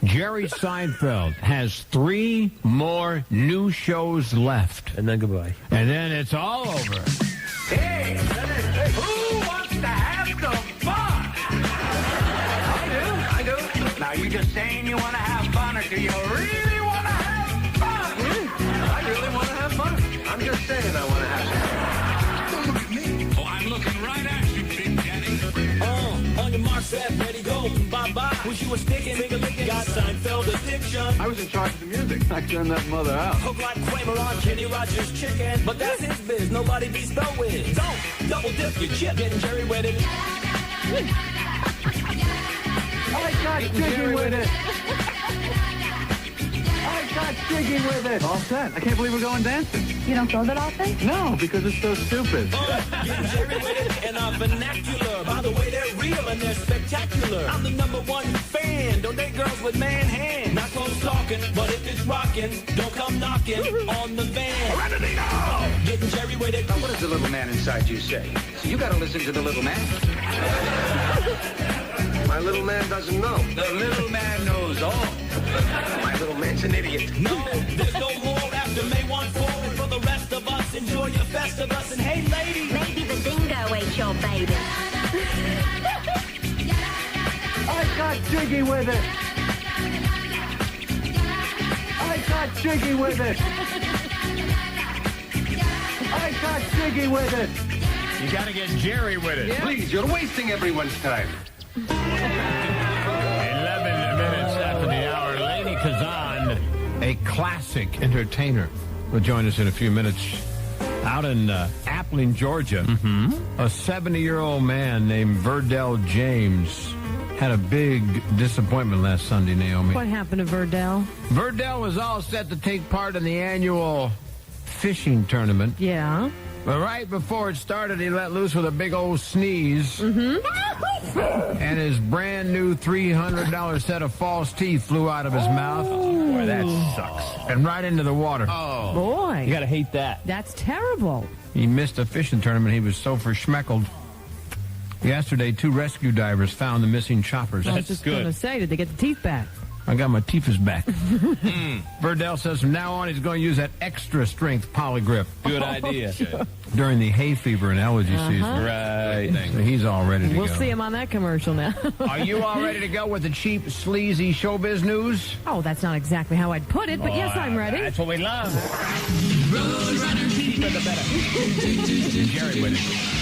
Jerry Seinfeld has 3 more new shows left. And then goodbye. And then it's all over. Hey, who wants to have some fun? I do. Now, you just saying you want to have fun, or do you really want to have fun? I really want to have fun. I'm just saying I want to have some fun. Don't look at me. Oh, I'm looking right at you, Big Daddy. On your mark, set, ready, go, bye-bye. Wish you were sticking, finger-licking, got Seinfeld addiction. I was in charge of the music. I turned that mother out. Hook like Kramer on Kenny Rogers' chicken. But that's his biz, nobody be spelled with. Don't double dip your chip, getting Jerry with it. I got jiggy with it. I got jiggy with it. All set. I can't believe we're going dancing. You don't go that often? No, because it's so stupid. Getting Jerry with it in our vernacular. By the way, they're real and they're spectacular. I'm the #1 fan. Don't date girls with man hands. Not close talking, but if it's rocking, don't come knocking on the van. Ready, go! Getting Jerry with it. Now, what does the little man inside you say? So you got to listen to the little man. My little man doesn't know. The little man knows all. My little man's an idiot. No, there's no more after May 1-4. And for the rest of us, enjoy your Festivus. And hey, ladies. Maybe the dingo ate your baby. I got jiggy with it. I got jiggy with it. I got jiggy with it. You got to get Jerry with it. Yeah. Please, you're wasting everyone's time. 11 minutes after the hour, Lady Kazan, a classic entertainer, will join us in a few minutes. Out in Appling, Georgia, a 70-year-old man named Verdell James had a big disappointment last Sunday, Naomi. What happened to Verdell? Verdell was all set to take part in the annual fishing tournament. Yeah. But right before it started, he let loose with a big old sneeze. And his brand new $300 set of false teeth flew out of his mouth. Oh, boy, that sucks. And right into the water. Oh. Boy. You got to hate that. That's terrible. He missed a fishing tournament. He was so verschmeckled. Yesterday, 2 rescue divers found the missing choppers. I was just going to say, did they get the teeth back? I got my teeth back. Verdell says from now on he's going to use that extra strength polygrip. Good idea. During the hay fever and allergy season. Right. So he's all ready to go. We'll see him on that commercial now. Are you all ready to go with the cheap, sleazy showbiz news? Oh, that's not exactly how I'd put it, but yes, I'm ready. That's what we love. Roadrunner. Cheaper the better. Jerry with it.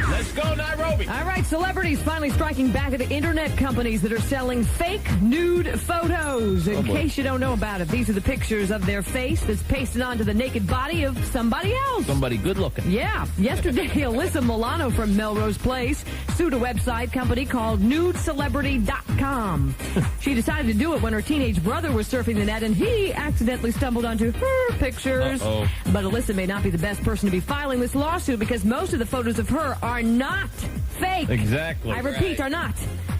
Let's go, Nairobi. All right, celebrities finally striking back at the internet companies that are selling fake nude photos. In case you don't know about it, these are the pictures of their face that's pasted onto the naked body of somebody else. Somebody good looking. Yeah. Yesterday, Alyssa Milano from Melrose Place sued a website company called NudeCelebrity.com. She decided to do it when her teenage brother was surfing the net and he accidentally stumbled onto her pictures. Uh-oh. But Alyssa may not be the best person to be filing this lawsuit because most of the photos of of her are not fake. Exactly. I repeat, are not.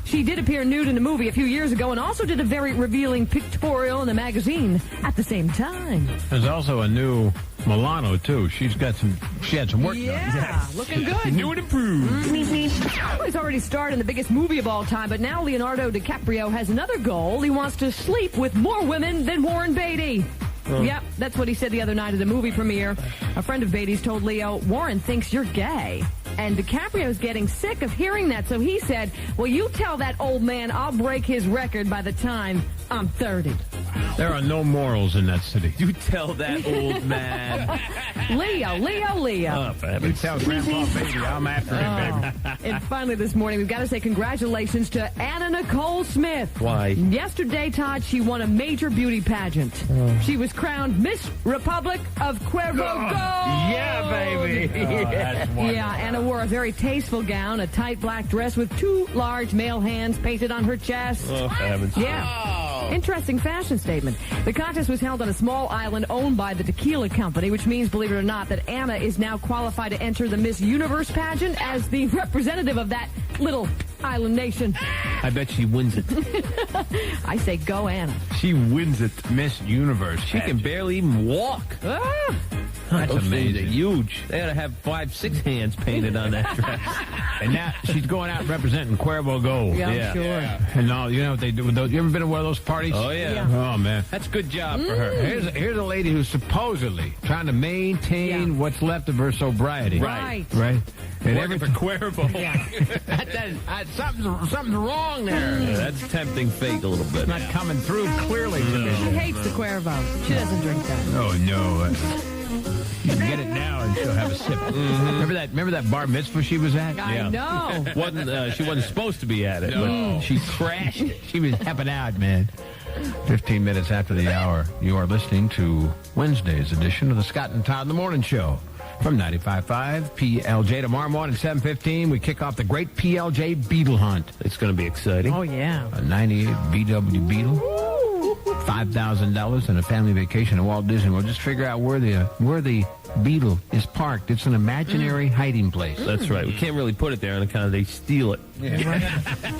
She did appear nude in a movie a few years ago and also did a very revealing pictorial in a magazine at the same time. There's also a new Milano, too. She had some work done. Yeah, looking good. New and improved. He's already starred in the biggest movie of all time, but now Leonardo DiCaprio has another goal. He wants to sleep with more women than Warren Beatty. Yep, that's what he said the other night at a movie premiere. A friend of Beatty's told Leo, Warren thinks you're gay. And DiCaprio's getting sick of hearing that, so he said, well, you tell that old man I'll break his record by the time I'm 30. There are no morals in that city. You tell that old man. Leo. You tell Grandpa Baby I'm after him, baby. And finally this morning, we've got to say congratulations to Anna Nicole Smith. Why? Yesterday, Todd, she won a major beauty pageant. She was crowned Miss Republic of Cuervo Gold. Yeah, baby. That's wonderful. Yeah, Anna wore a very tasteful gown, a tight black dress with two large male hands painted on her chest. Oh, heavens. Yeah. Interesting fashion statement. The contest was held on a small island owned by the Tequila Company, which means, believe it or not, that Anna is now qualified to enter the Miss Universe pageant as the representative of that little island nation. I bet she wins it. I say go, Anna. She wins it, Miss Universe. She can barely even walk. That's Those things are amazing. huge. They ought to have 5-6 hands painted on that dress. And now she's going out representing Cuervo Gold. Yeah, I'm sure. And all, you know what they do with those? You ever been to one of those parties? Oh, yeah. Oh, man. That's a good job for her. Here's a lady who's supposedly trying to maintain what's left of her sobriety. Right. And Working for Cuervo. something's wrong there. Yeah, that's tempting fate a little bit. It's not coming through clearly to me. She hates the Cuervo. She doesn't drink that. Oh, no. You can get it now and she'll have a sip. Remember that bar mitzvah she was at? I know. She wasn't supposed to be at it. No. But she crashed it. She was hepping out, man. 15 minutes after the hour, you are listening to Wednesday's edition of the Scott and Todd in the Morning Show from 95.5 PLJ. Tomorrow morning, 7:15, we kick off the great PLJ Beetle Hunt. It's going to be exciting. Oh, yeah. A 98 VW Beetle, $5,000 and a family vacation at Walt Disney. We'll just figure out where the Beetle is parked. It's an imaginary hiding place. That's right. We can't really put it there on account of they steal it. Yeah.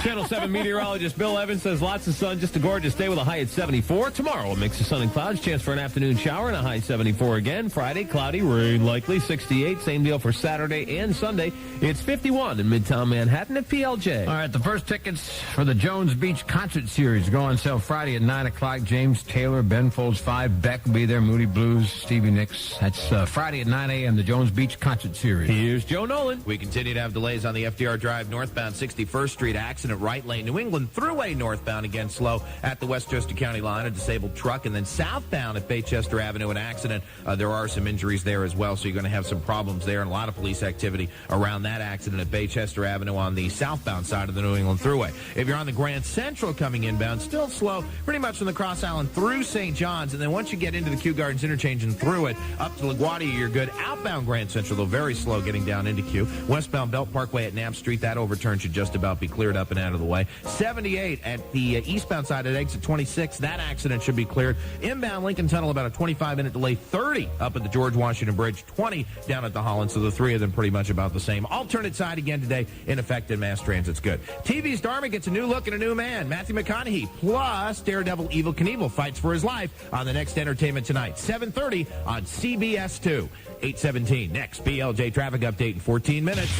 Channel 7 meteorologist Bill Evans says lots of sun, just a gorgeous day with a high at 74. Tomorrow, a mix of sun and clouds, chance for an afternoon shower and a high 74 again. Friday, cloudy, rain likely, 68. Same deal for Saturday and Sunday. It's 51 in Midtown Manhattan at PLJ. All right, the first tickets for the Jones Beach Concert Series go on sale Friday at 9 o'clock. James Taylor, Ben Folds 5, Beck will be there, Moody Blues, Stevie Nicks. That's Friday at 9 a.m., the Jones Beach Concert Series. Here's Joe Nolan. We continue to have delays on the FDR Drive northbound 61st Street accident, right lane, New England Thruway northbound, again slow at the Westchester County line, a disabled truck, and then southbound at Baychester Avenue, an accident. There are some injuries there as well, so you're going to have some problems there, and a lot of police activity around that accident at Baychester Avenue on the southbound side of the New England Thruway. If you're on the Grand Central coming inbound, still slow, pretty much from the Cross Island through St. John's, and then once you get into the Kew Gardens interchange and through it, up to LaGuardia, you're good. Outbound Grand Central, though, very slow getting down into Kew. Westbound Belt Parkway at Knapp Street, that overturn should just about be cleared up and out of the way. 78 at the eastbound side at exit 26, that accident should be cleared. Inbound Lincoln Tunnel, about a 25-minute delay. 30 up at the George Washington Bridge, 20 down at the Holland, so the three of them pretty much about the same. Alternate side again today in effect in mass transit's good. TV's Dharma gets a new look and a new man. Matthew McConaughey plus Daredevil Evel Knievel fights for his life on the next Entertainment Tonight, 7:30 on CBS2. 8:17. Next, PLJ traffic update in 14 minutes.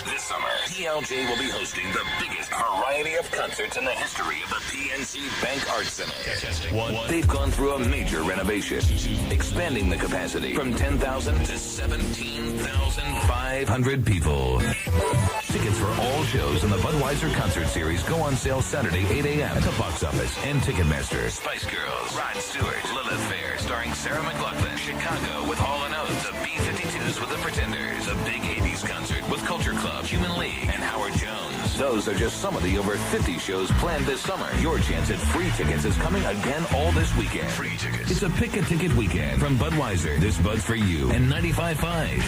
This summer, PLJ will be hosting the biggest variety of concerts in the history of the PNC Bank Arts Center. They've gone through a major renovation, expanding the capacity from 10,000 to 17,500 people. Tickets for all shows in the Budweiser Concert Series go on sale Saturday, 8 a.m. at the box office and Ticketmaster. Spice Girls, Rod Stewart, Lilith Fair, starring Sarah McLachlan, Chicago with Hall & Oates, the B-52s with the Pretenders, a big 80s concert with Culture Club, Human League, and Howard Jones. Those are just some of the over 50 shows planned this summer. Your chance at free tickets is coming again all this weekend. Free tickets. It's a pick-a-ticket weekend from Budweiser. This Bud's for you and 95.5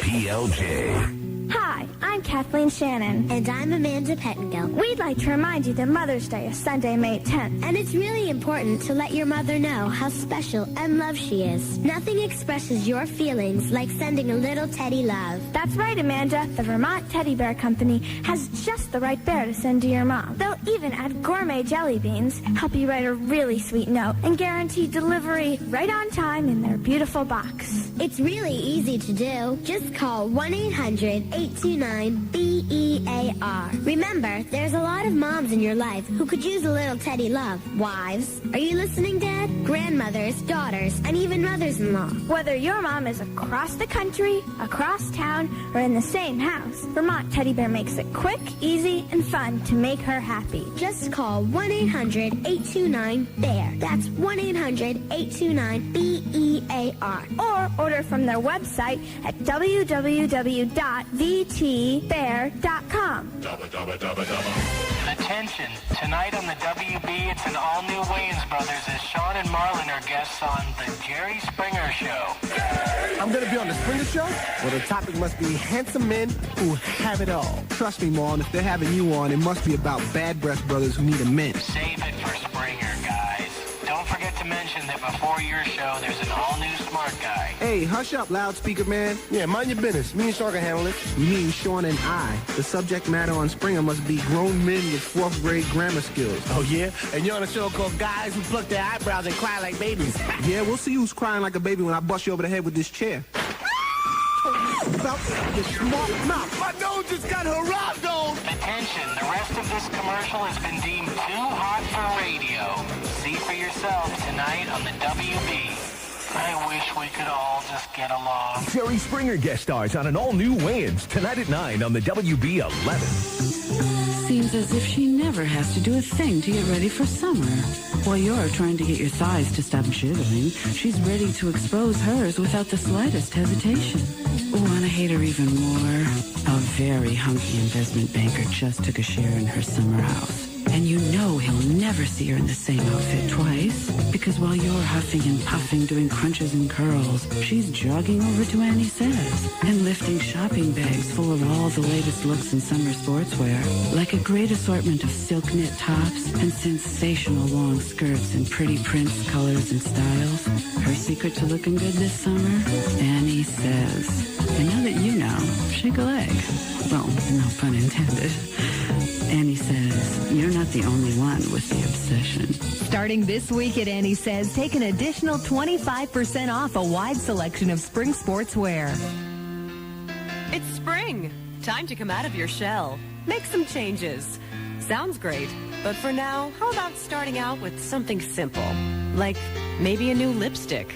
PLJ. Hi, I'm Kathleen Shannon. And I'm Amanda Pettingill. We'd like to remind you that Mother's Day is Sunday, May 10th. And it's really important to let your mother know how special and loved she is. Nothing expresses your feelings like sending a little teddy love. That's right, Amanda. The Vermont Teddy Bear Company has just the right bear to send to your mom. They'll even add gourmet jelly beans, help you write a really sweet note, and guarantee delivery right on time in their beautiful box. It's really easy to do. Just call 1-800-829-BEAR. Remember, there's a lot of moms in your life who could use a little teddy love. Wives, are you listening, Dad? Grandmothers, daughters, and even mothers-in-law. Whether your mom is across the country, across town, or in the same house, Vermont Teddy Bear makes it quick, easy, and fun to make her happy. Just call 1-800-829-BEAR. That's 1-800-829-BEAR. Or order from their website at www.vtbear.com. Attention, tonight on the WB, it's an all-new Wayans Brothers as Sean and Marlon are guests on The Jerry Springer Show. I'm going to be on The Springer Show? Well, the topic must be handsome men who have it all. Trust me, Marlon, if they're having you on, it must be about bad breast brothers who need a mint. Save it for Springer, guys. Don't forget to mention that before your show, there's an all-new smart guy. Hey, hush up, loudspeaker man. Yeah, mind your business. Me and Sean can handle it. You mean Sean and I. The subject matter on Springer must be grown men with 4th grade grammar skills. Oh, yeah? And you're on a show called Guys Who Pluck Their Eyebrows and Cry Like Babies. Yeah, we'll see who's crying like a baby when I bust you over the head with this chair. About your smart mouth. My nose just got Geraldo. Attention, the rest of this commercial has been deemed too hot for radio. See for yourselves tonight on the WB. I wish we could all just get along. Jerry Springer guest stars on an all-new Wayans tonight at 9 on the WB 11. Seems as if she never has to do a thing to get ready for summer. While you're trying to get your thighs to stop jiggling, she's ready to expose hers without the slightest hesitation. Want to hate her even more? A very hunky investment banker just took a share in her summer house. And you know he'll never see her in the same outfit twice. Because while you're huffing and puffing doing crunches and curls, she's jogging over to Annie Says and lifting shopping bags full of all the latest looks in summer sportswear. Like a great assortment of silk knit tops and sensational long skirts in pretty prints, colors, and styles. Her secret to looking good this summer? Annie Says. And now that you know, shake a leg. Well, no pun intended. Annie Says, you're not the only one with the obsession. Starting this week at Annie Says, take an additional 25% off a wide selection of spring sportswear. It's spring. Time to come out of your shell. Make some changes. Sounds great, but for now, how about starting out with something simple? Like maybe a new lipstick.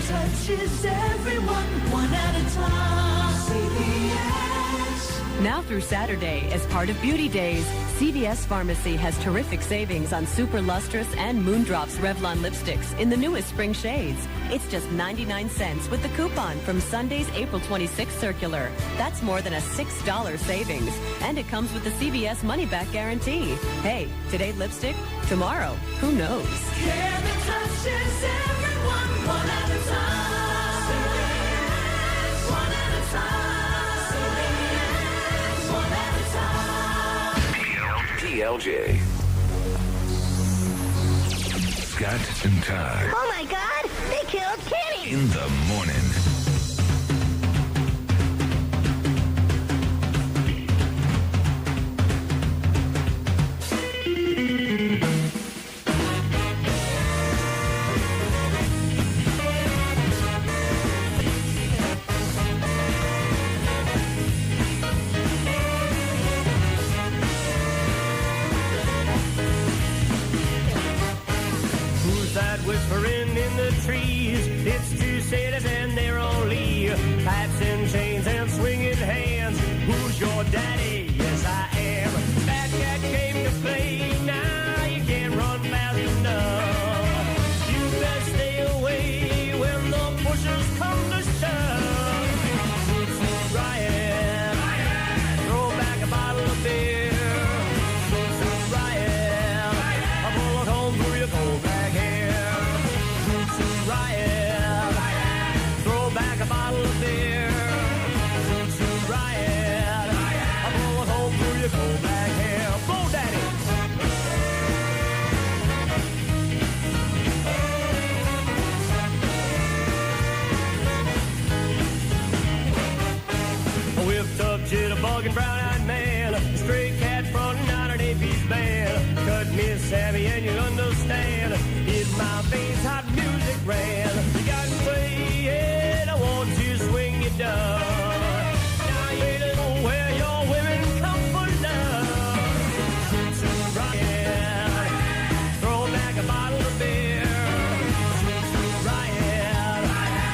Touches everyone one at a time. CVS. Now through Saturday, as part of Beauty Days, CVS Pharmacy has terrific savings on Super Lustrous and Moondrops Revlon lipsticks in the newest spring shades. It's just 99 cents with the coupon from Sunday's April 26th circular. That's more than a $6 savings. And it comes with the CVS money-back guarantee. Hey, today lipstick, tomorrow, who knows? Care that touches everyone one at a time. CVS, one at a time. CVS, one at a time. PLJ. Scott and Todd. Oh my God, they killed Kenny. In the morning. Whispering in the trees, it's two sailors and they're only pipes and chains and swinging hands. Who's your daddy? Yes, I am. That cat came to play. Now you can't run fast enough. You best stay away when the pushers come to shove. Riot, throw back a bottle of beer. Riot, a bullet hole through your cold bag. looking brown-eyed man, a stray cat from an out-of-date band. Cut me savvy and you understand. In my veins, hot music ran. You got me playing, I want to swing you down. Now you don't know where your women come for love. To Ryan, throw back a bottle of beer. To Ryan,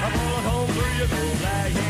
I'm all home for your cool black hair.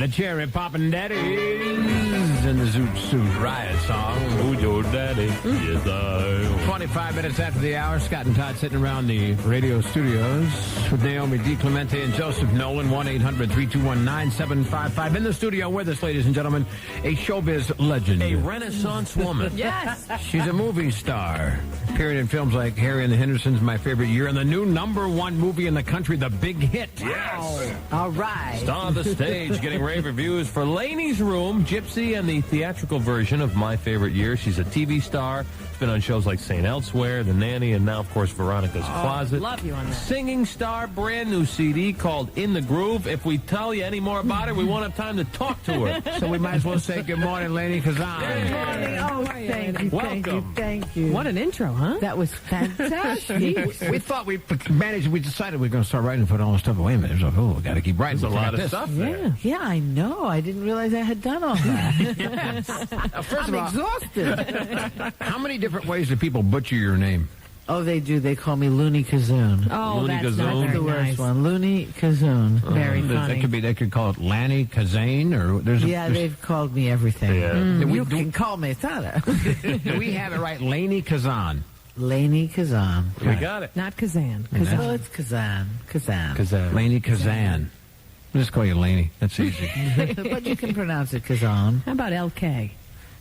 Cherry Poppin' Daddies and the Zoot Suit Riot song. Who's your daddy? Yes, I am. 25 minutes after the hour, Scott and Todd sitting around the radio studios with Naomi DiClemente and Joseph Nolan. 1-800-321-9755. In the studio with us, ladies and gentlemen, a showbiz legend. A Renaissance woman. Yes. She's a movie star. Appearing in films like Harry and the Hendersons, My Favorite Year, and the new #1 movie in the country, The Big Hit. Yes. All right. Star of the stage, getting rave reviews for Laney's Room, Gypsy, and the theatrical version of My Favorite Year. She's a TV star. She's been on shows like St. Elsewhere, The Nanny, and now, of course, Veronica's Closet. Love you on that. Singing star, brand new CD called In the Groove. If we tell you any more about her, we won't have time to talk to her. So we might as well say good morning, Laney Kazan. Good morning. Oh, thank you. Welcome. Thank you. What an intro, huh? That was fantastic. We thought we managed, we decided we were going to start writing and put all this stuff away. But it was like, oh, we got to keep writing. There's a lot of stuff there. Yeah, I know. I didn't realize I had done all that. First I'm of all, exhausted. how many different ways do people butcher your name? Oh, they do. They call me Looney Kazoon. Oh, Looney that's Kazoon. not That's very the worst nice. one. Looney Kazoon. Very funny. That could be. They could call it Lanny Kazane, or there's. Yeah, they've called me everything. Yeah. You can call me Thada. Do we have it right? Laney Kazan. Laney Kazan. We got it. Not Kazan. Well, it's Kazan. Kazan. Laney Kazan. I'll just call you Laney. That's easy. But you can pronounce it Kazan. How about LK?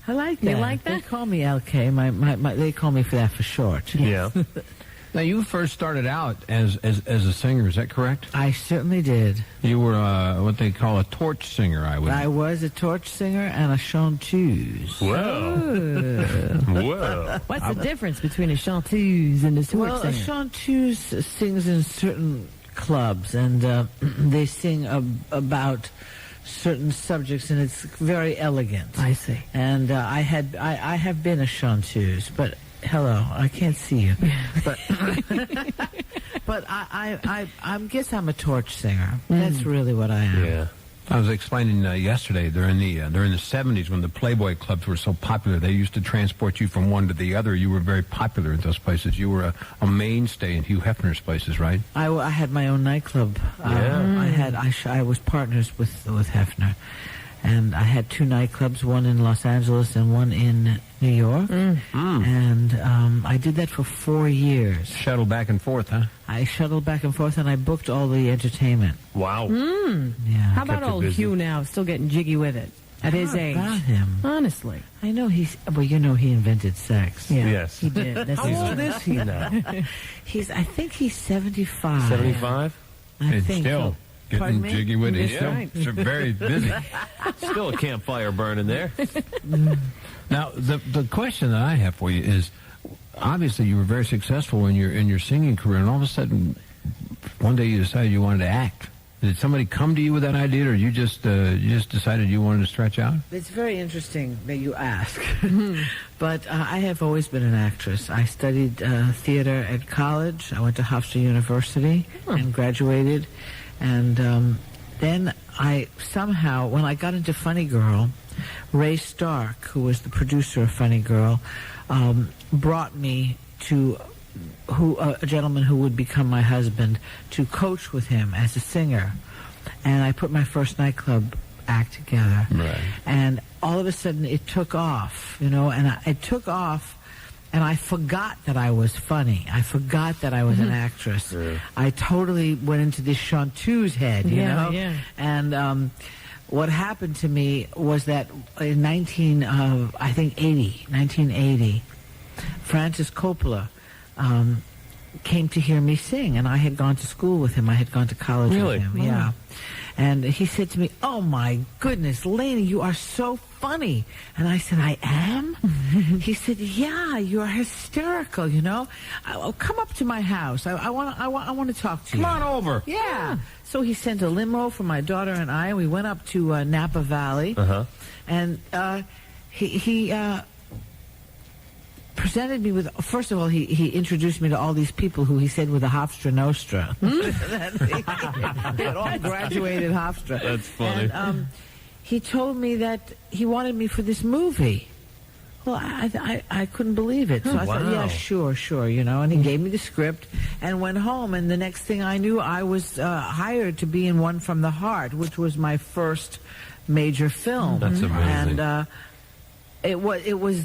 I like that. You like that? They call me LK. They call me for that for short. Yeah. Now, you first started out as a singer. Is that correct? I certainly did. You were what they call a torch singer. I was a torch singer and a chanteuse. Whoa. What's the difference between a chanteuse and a torch Well, a singer? chanteuse sings in certain clubs, and they sing about certain subjects, and it's very elegant. I see. And I have been a chanteuse, but hello, I can't see you. But but I guess I'm a torch singer. That's really what I am. Yeah. I was explaining yesterday during the 70s when the Playboy clubs were so popular. They used to transport you from one to the other. You were very popular at those places. You were a mainstay in Hugh Hefner's places, right? I had my own nightclub. I was partners with Hefner, and I had two nightclubs, one in Los Angeles and one in New York. And I did that for 4 years. Shuttle back and forth, huh? I shuttled back and forth, and I booked all the entertainment. Wow. Yeah. How about old Hugh now, still getting jiggy with it? at his How age. about him? Honestly. I know he invented sex. Yeah, Yes. he did. That's How old is he now? I think he's 75. 75? I It's think still so. getting Pardon me? jiggy with it. That's He's still very busy. Still a campfire burning there. Now, the question that I have for you is, obviously you were very successful in your singing career, and all of a sudden, one day you decided you wanted to act. Did somebody come to you with that idea, or you just decided you wanted to stretch out? It's very interesting that you ask. But I have always been an actress. I studied theater at college. I went to Hofstra University and graduated. And then I somehow, when I got into Funny Girl, Ray Stark, who was the producer of Funny Girl, brought me to a gentleman who would become my husband to coach with him as a singer. And I put my first nightclub act together. Right. And all of a sudden it took off, and it took off, and I forgot that I was funny. I forgot that I was an actress. Yeah. I totally went into this chanteuse head, you know? Yeah. And what happened to me was that in 1980, Francis Coppola came to hear me sing, and I had gone to school with him. I had gone to college Really? with him. Wow. Yeah. And he said to me, "Oh my goodness, Lainey, you are so funny." And I said, "I am?" He said, "Yeah, you are hysterical. Come up to my house. I want to talk to you. Come on over." Yeah. So he sent a limo for my daughter and I. We went up to Napa Valley, and he presented me with, first of all, he introduced me to all these people who he said were the Hofstra Nostra. They had all graduated Hofstra. That's funny. And he told me that he wanted me for this movie. Well, I couldn't believe it. So I thought, yeah, sure, and he gave me the script and went home, and the next thing I knew, I was hired to be in One from the Heart, which was my first major film. That's amazing. And it was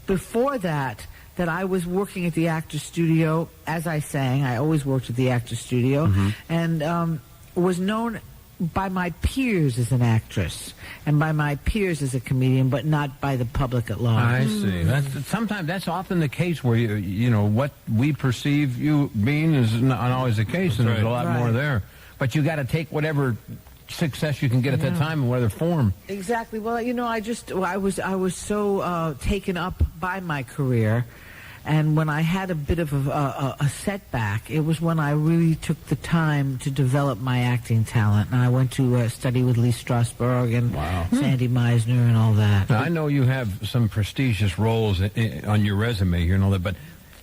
before that I was working at the Actors Studio as I sang. I always worked at the Actors Studio, and was known by my peers as an actress and by my peers as a comedian, but not by the public at large. I see. Sometimes that's often the case where what we perceive you being is not always the case, and there's a lot more there. But you got to take whatever success you can get at that time in whatever form. Exactly. Well, I was so taken up by my career, and when I had a bit of a setback, it was when I really took the time to develop my acting talent, and I went to study with Lee Strasberg and Sandy Meisner and all that. Now, I know you have some prestigious roles on your resume here and all that, but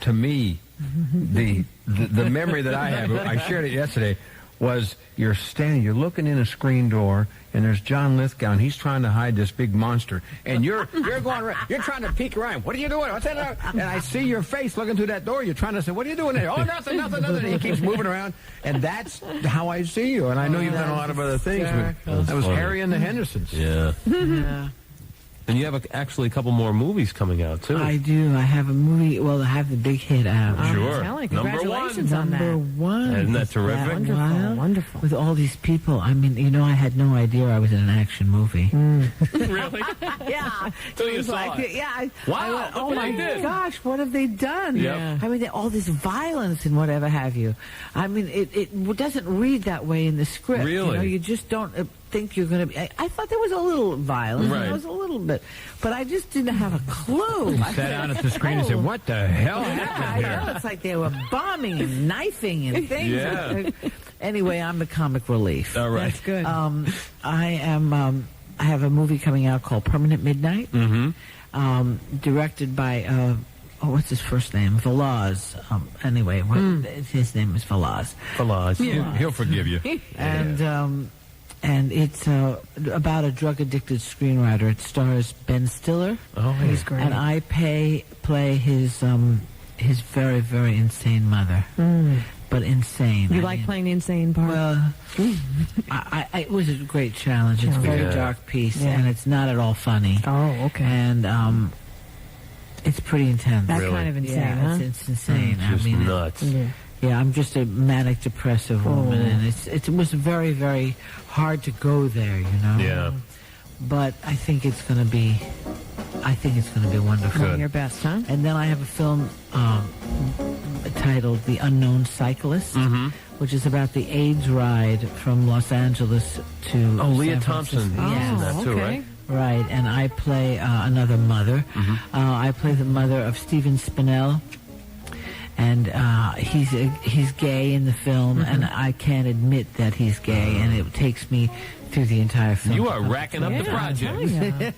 to me, the memory that I have, I shared it yesterday, was you're looking in a screen door, and there's John Lithgow, and he's trying to hide this big monster, and you're going around, you're trying to peek around. What are you doing? What's that? And I see your face looking through that door. You're trying to say, "What are you doing there?" "Oh, nothing." And he keeps moving around, and that's how I see you. And I know you've done a lot of other things. But that was funny. Harry and the Hendersons. Yeah. Yeah. And you have actually a couple more movies coming out, too. I do. I have a movie. Well, I have the big hit out. Sure. Congratulations on that. Number one. Isn't that terrific? Wonderful, wonderful. With all these people. I mean, I had no idea I was in an action movie. Really? Yeah. Till you It was saw like, it. yeah. Wow, I went, look oh what my they did. gosh, what have they done? Yep. I mean, all this violence and whatever have you. I mean, it doesn't read that way in the script. Really? You just don't think you're going to be. I thought there was a little violence. Right. There was a little bit. But I just didn't have a clue. You sat down at the screen and said, "What the hell I happened here?" know. It's like they were bombing and knifing and things. Yeah. Anyway, I'm the comic relief. All right. That's good. I have a movie coming out called Permanent Midnight, directed by what's his first name? Velaz. Anyway, his name is Velaz. Velaz. He'll forgive you. And it's about a drug-addicted screenwriter. It stars Ben Stiller. Oh, He's great. And I play his very, very insane mother. But insane. You like playing the insane part? Well, it was a great challenge. It's a very dark piece, and it's not at all funny. Oh, okay. And it's pretty intense. That kind of insane, yeah, huh? it's insane. Just nuts. Yeah, I'm just a manic depressive woman, and it was very, very hard to go there, Yeah. but I think it's going to be wonderful. One of your best, huh? And then I have a film titled The Unknown Cyclist, which is about the AIDS ride from Los Angeles to Leah San Thompson. Francisco. Yes. That too, right? Right, and I play another mother. I play the mother of Stephen Spinell, and he's gay in the film, and I can't admit that he's gay, and it takes me through the entire film. You are racking up the project.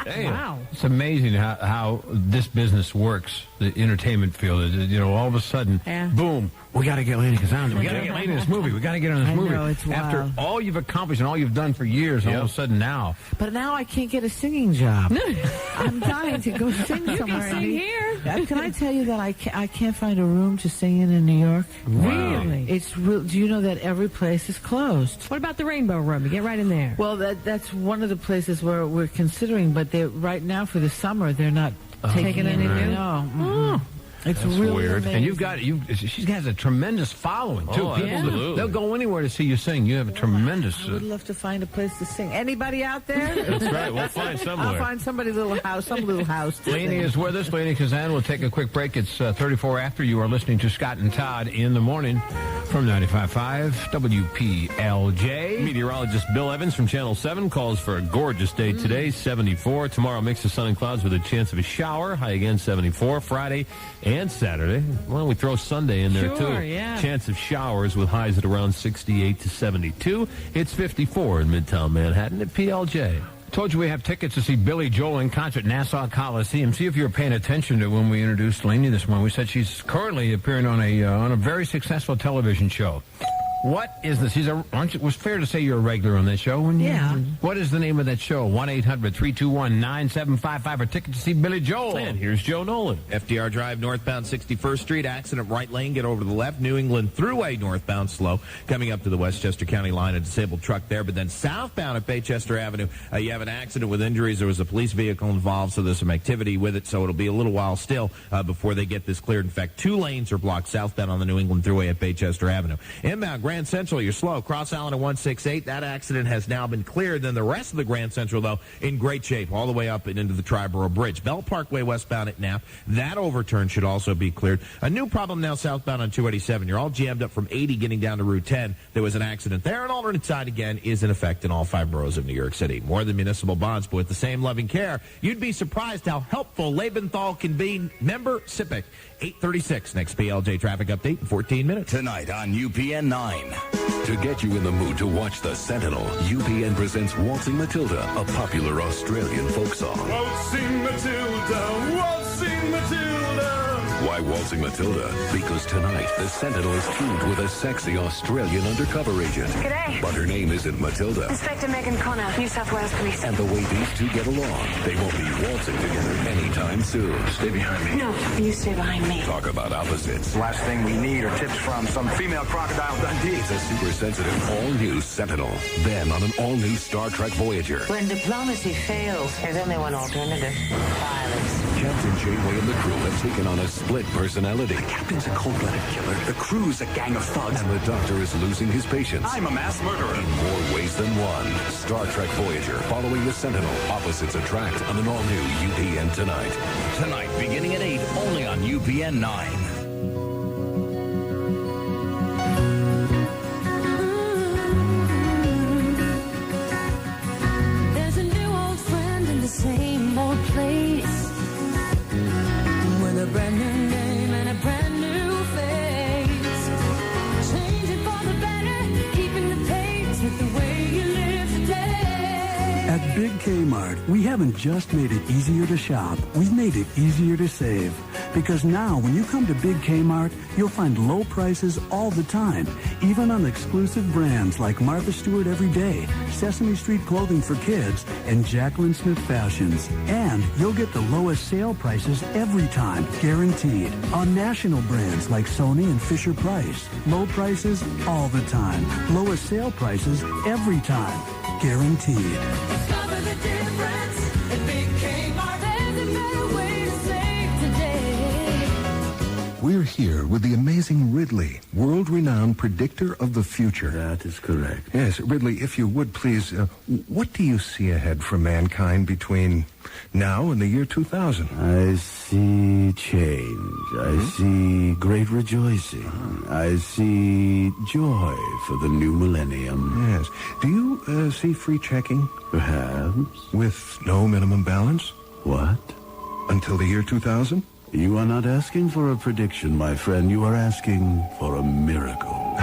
Wow. It's amazing how this business works, the entertainment field. You know, all of a sudden, boom, we got to get Lady Kazan. We got to get Lady in this movie. We got to get her in this movie. know, it's After wild. all you've accomplished and all you've done for years, all of a sudden now. But now I can't get a singing job. I'm dying to go sing You somewhere. can sing here. Can I tell you that I can't find a room to sing in New York? Really? It's real. Do you know that every place is closed? What about the Rainbow Room? You get right in there. Well, that's one of the places where we're considering, but they right now for the summer they're not Taking any new? No. Mm-mm. It's That's really weird. amazing. And you've got she has a tremendous following too. Oh, People absolutely. they'll go anywhere to see you sing. You have a tremendous. I would love to find a place to sing. Anybody out there? That's right. We'll find somewhere. I'll find some little house to Lainey sing. is with us. Lainey Kazan. We'll take a quick break. It's 34 after. You are listening to Scott and Todd in the morning from 95.5 WPLJ. Meteorologist Bill Evans from Channel 7 calls for a gorgeous day today, 74. Tomorrow, mix of sun and clouds with a chance of a shower. High again, 74. Friday and Saturday. Why don't we throw Sunday in there, Sure, too? yeah. Chance of showers with highs at around 68 to 72. It's 54 in Midtown Manhattan at PLJ. Told you we have tickets to see Billy Joel in concert at Nassau Coliseum. See if you were paying attention to when we introduced Lainey this morning. We said she's currently appearing on a very successful television show. What is this? It was fair to say you're a regular on that show. Yeah. What is the name of that show? 1-800-321-9755 for ticket to see Billy Joel. And here's Joe Nolan. FDR Drive, northbound 61st Street, accident right lane, get over to the left. New England Thruway, northbound slow, coming up to the Westchester County line, a disabled truck there. But then southbound at Baychester Avenue, you have an accident with injuries. There was a police vehicle involved, so there's some activity with it. So it'll be a little while still before they get this cleared. In fact, 2 lanes are blocked southbound on the New England Thruway at Baychester Avenue. Inbound Grand Central, you're slow. Cross Island at 168. That accident has now been cleared. Then the rest of the Grand Central, though, in great shape, all the way up and into the Triborough Bridge. Bell Parkway westbound at Knapp. That overturn should also be cleared. A new problem now southbound on 287. You're all jammed up from 80 getting down to Route 10. There was an accident there. An alternate side, again, is in effect in all 5 boroughs of New York City. More than municipal bonds, but with the same loving care, you'd be surprised how helpful Labenthal can be. Member SIPC. 8:36. Next PLJ traffic update in 14 minutes. Tonight on UPN 9. To get you in the mood to watch The Sentinel, UPN presents Waltzing Matilda, a popular Australian folk song. Waltzing Matilda, Waltzing Matilda. Why Waltzing Matilda? Because tonight, The Sentinel is teamed with a sexy Australian undercover agent. G'day. But her name isn't Matilda. Inspector Megan Connor, New South Wales Police. And the way these two get along, they won't be waltzing together anytime soon. Stay behind me. No, you stay behind me. Talk about opposites. Last thing we need are tips from some female crocodile Dundee. It's a super sensitive, all-new Sentinel. Then on an all-new Star Trek Voyager. When diplomacy fails, there's only one alternative. Violence. Captain Janeway and the crew have taken on a split personality. The captain's a cold-blooded killer. The crew's a gang of thugs. And the doctor is losing his patience. I'm a mass murderer. In more ways than one. Star Trek Voyager, following the Sentinel. Opposites attract on an all-new UPN tonight. Tonight, beginning at 8, only on UPN 9. There's a new old friend in the same old place, with a brand new name and a brand new face. Changing for the better, keeping the pace with the way you live today. At Big Kmart, we haven't just made it easier to shop, we've made it easier to save. Because now, when you come to Big Kmart, you'll find low prices all the time, even on exclusive brands like Martha Stewart Everyday, Sesame Street Clothing for Kids, and Jacqueline Smith Fashions. And you'll get the lowest sale prices every time, guaranteed, on national brands like Sony and Fisher-Price. Low prices all the time. Lowest sale prices every time, guaranteed. Discover the difference at Big Kmart. There's a better way to save today. we're here with the amazing Ridley, world-renowned predictor of the future. That is correct. Yes, Ridley, if you would please, what do you see ahead for mankind between now and the year 2000? I see change. I see great rejoicing. I see joy for the new millennium. Yes. Do you see free checking? Perhaps. With no minimum balance? What? Until the year 2000? You are not asking for a prediction, my friend. You are asking for a miracle.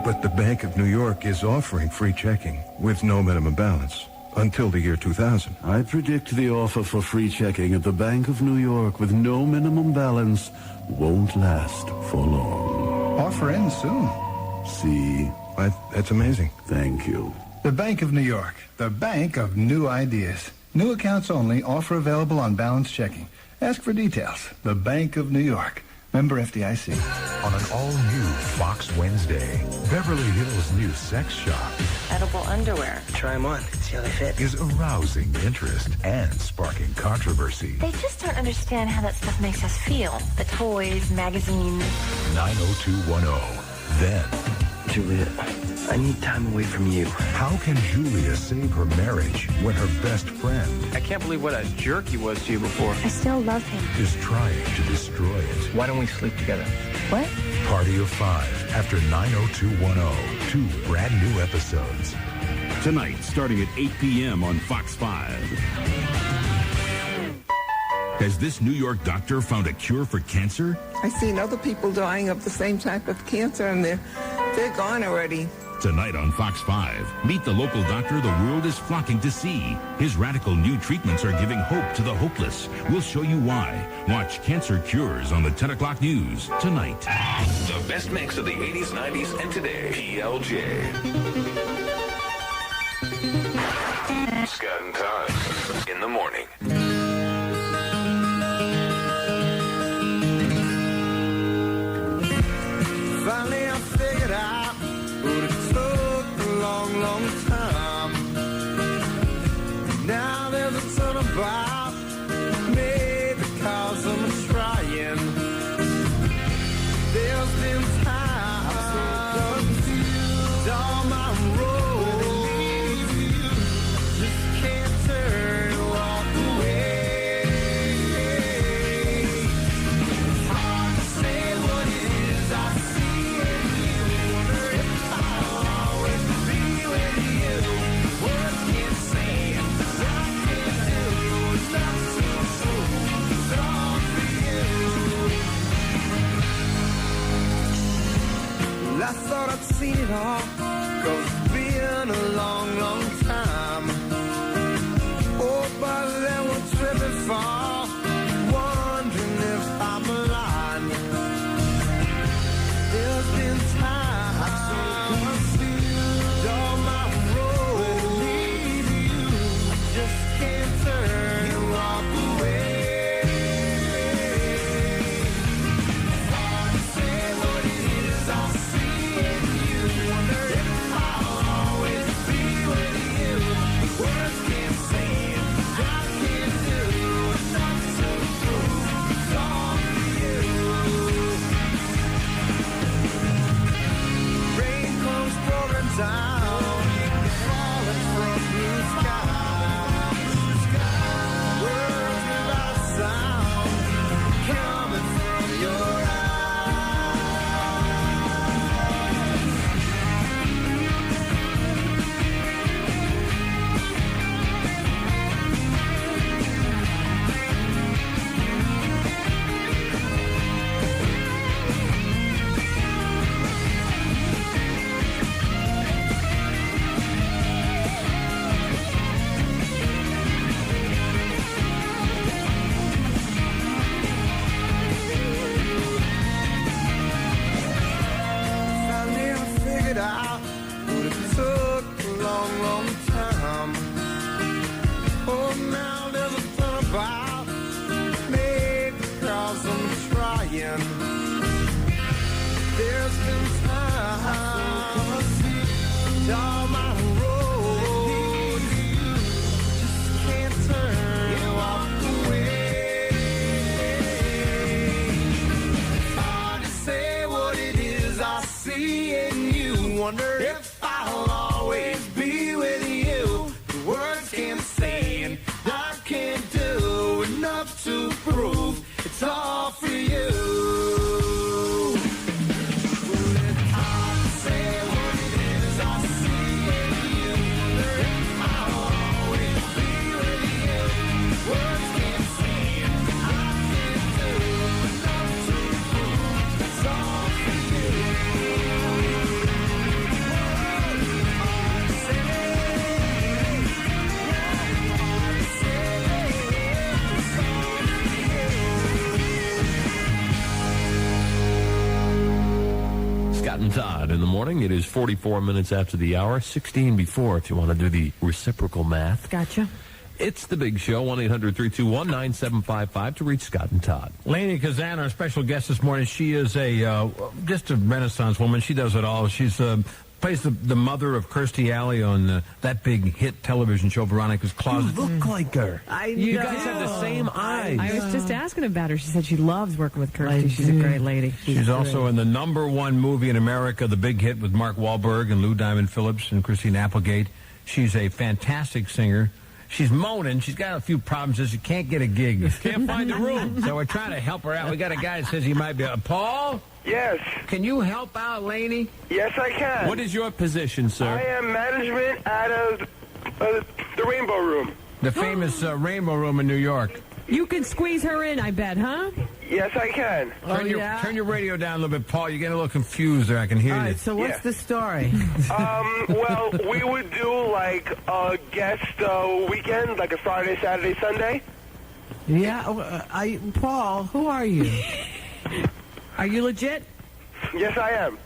But the Bank of New York is offering free checking with no minimum balance until the year 2000. I predict the offer for free checking at the Bank of New York with no minimum balance won't last for long. Offer ends soon. See? That's amazing. Thank you. The Bank of New York, the bank of new ideas. New accounts only, offer available on balance checking. Ask for details. The Bank of New York. Member FDIC. On an all-new Fox Wednesday, Beverly Hills' new sex shop Edible underwear. Try them on. See how they fit. is arousing interest and sparking controversy. They just don't understand how that stuff makes us feel. The toys, magazines. 90210. Then, Julia, I need time away from you. how can Julia save her marriage when her best friend I can't believe what a jerk he was to you before. I still love him. is trying to destroy it? Why don't we sleep together? What? Party of Five after 90210. 2 brand new episodes. Tonight, starting at 8 p.m. on Fox 5. Has this New York doctor found a cure for cancer? I've seen other people dying of the same type of cancer, and they're gone already. Tonight on Fox 5, meet the local doctor the world is flocking to see. His radical new treatments are giving hope to the hopeless. We'll show you why. Watch Cancer Cures on the 10 o'clock news tonight. The best mix of the 80s, 90s, and today. PLJ. Scott and Todd in the morning. Finally, I figured out, but it took a long, long time. Now there's a ton about, maybe because I'm trying. There's been times I'm so confused, all my roads just can't turn and walk away. It's hard to say what it is I see. in the morning. It is 44 minutes after the hour, 16 before if you want to do the reciprocal math. Gotcha. It's the Big Show, 1-800-321-9755 to reach Scott and Todd. Lainey Kazan, our special guest this morning, she is just a Renaissance woman. She does it all. She's plays the mother of Kirstie Alley on that big hit television show, Veronica's Closet. You look like her. You guys have the same eyes. I was just asking about her. She said she loves working with Kirstie. She's a great lady. She's also in the #1 movie in America, The Big Hit, with Mark Wahlberg and Lou Diamond Phillips and Christine Applegate. She's a fantastic singer. She's moaning. She's got a few problems. She can't get a gig. Can't find the room. So we're trying to help her out. We got a guy that says he might be. Paul? Yes. Can you help out Lainey? Yes, I can. What is your position, sir? I am management out of the Rainbow Room. The famous Rainbow Room in New York. You can squeeze her in, I bet, huh? Yes, I can. Turn your radio down a little bit, Paul. You're getting a little confused there. I can hear All you. right, so what's the story? Well, we would do like a guest weekend, like a Friday, Saturday, Sunday. Yeah, Paul, who are you? Are you legit? Yes, I am.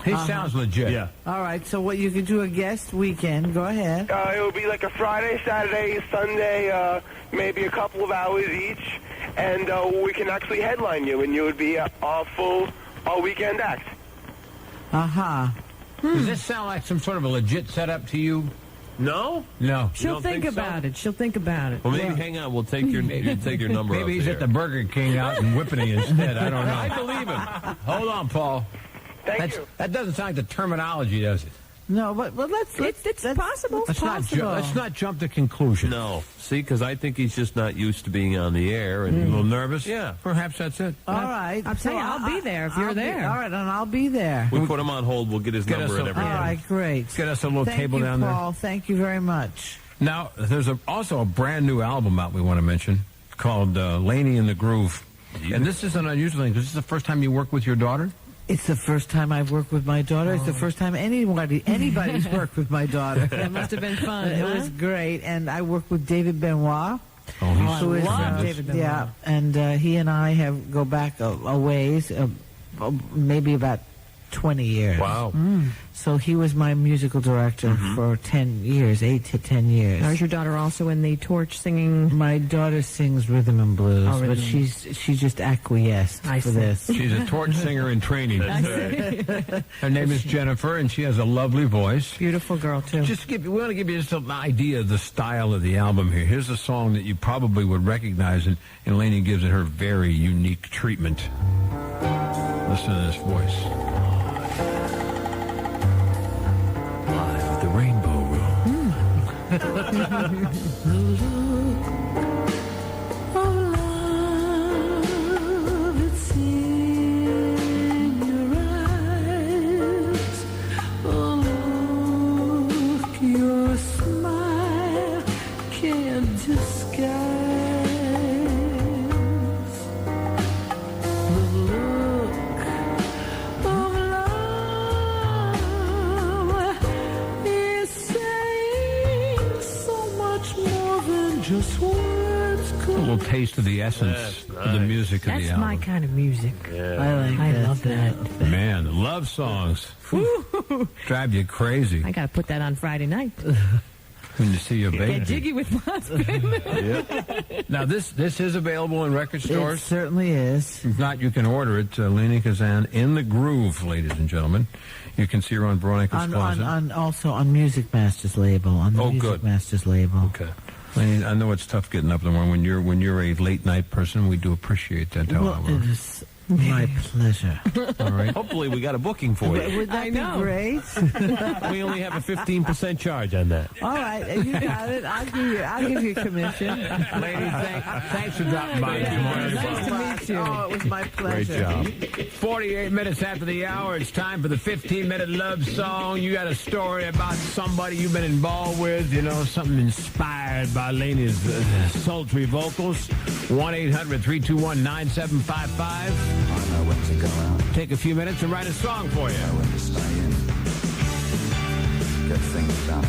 He sounds legit. Yeah. All right, so what you could do a guest weekend. Go ahead. It would be like a Friday, Saturday, Sunday, maybe a couple of hours each, and we can actually headline you, and you would be a full weekend act. Uh-huh. Does this sound like some sort of a legit setup to you? No? No. She'll think about it. She'll think about it. Well, maybe hang on. We'll take your number. Maybe he's at the Burger King out in Whippany instead. I don't know. I believe him. Hold on, Paul. Thank you. That doesn't sound like the terminology, does it? No, but let's it's possible. It's possible. Let's not jump to conclusions. No. See, because I think he's just not used to being on the air. And A little nervous? Yeah. Perhaps that's it. All right. I'm saying I'll be there if you're there. All right, and I'll be there. We put him on hold. We'll get his number and everything. All right, great. Get us a little table down there. Thank you, Paul. Thank you very much. Now, there's also a brand new album out we want to mention called Lainey in the Groove. Yeah. And this is an unusual thing because this is the first time you work with your daughter? It's the first time I've worked with my daughter. It's the first time anybody's worked with my daughter. It must have been fun. It was great. And I worked with David Benoit. Oh, who is, David Benoit. Yeah, and he and I go back a ways, maybe about 20 years. Wow. So he was my musical director for 10 years, 8 to 10 years. Now, is your daughter also in the torch singing? My daughter sings rhythm and blues, Oh, but rhythm. she's just acquesced for this. She's a torch singer in training. Her name is Jennifer, and she has a lovely voice. Beautiful girl, too. We want to give you just an idea of the style of the album here. Here's a song that you probably would recognize, and Lainey gives it her very unique treatment. Listen to this voice. Live at the Rainbow Room. Your smile can't disguise the look of love. Is saying so much more than just words A little taste of the essence of the music of the That's album. my kind of music. I love that. Man, love songs. Drive you crazy I got to put that on Friday night. when you see your Get baby. jiggy with husband. Now, this is available in record It stores. certainly is. If not, you can order it. Lainey Kazan in the Groove, ladies and gentlemen. You can see her on Veronica's Closet. Also on Music Master's label. On the Oh, Music good. Master's label. Okay. Lainey, I know it's tough getting up in the morning. When you're a late night person, we do appreciate that. Well, it is my pleasure. All right. Hopefully, we got a booking for you. Would that I be know. great? We only have a 15% charge on that. All right, you got it. I'll give you a commission. Lady, thanks for dropping by this morning. Nice to meet you. Oh, it was my Great pleasure. job. 48 minutes after the hour, it's time for the 15-minute love song. You got a story about somebody you've been involved with, something inspired by Lainey's sultry vocals. 1-800-321-9755. I know when to go out, Take a few minutes and write a song for you. when to stay in. Get things done.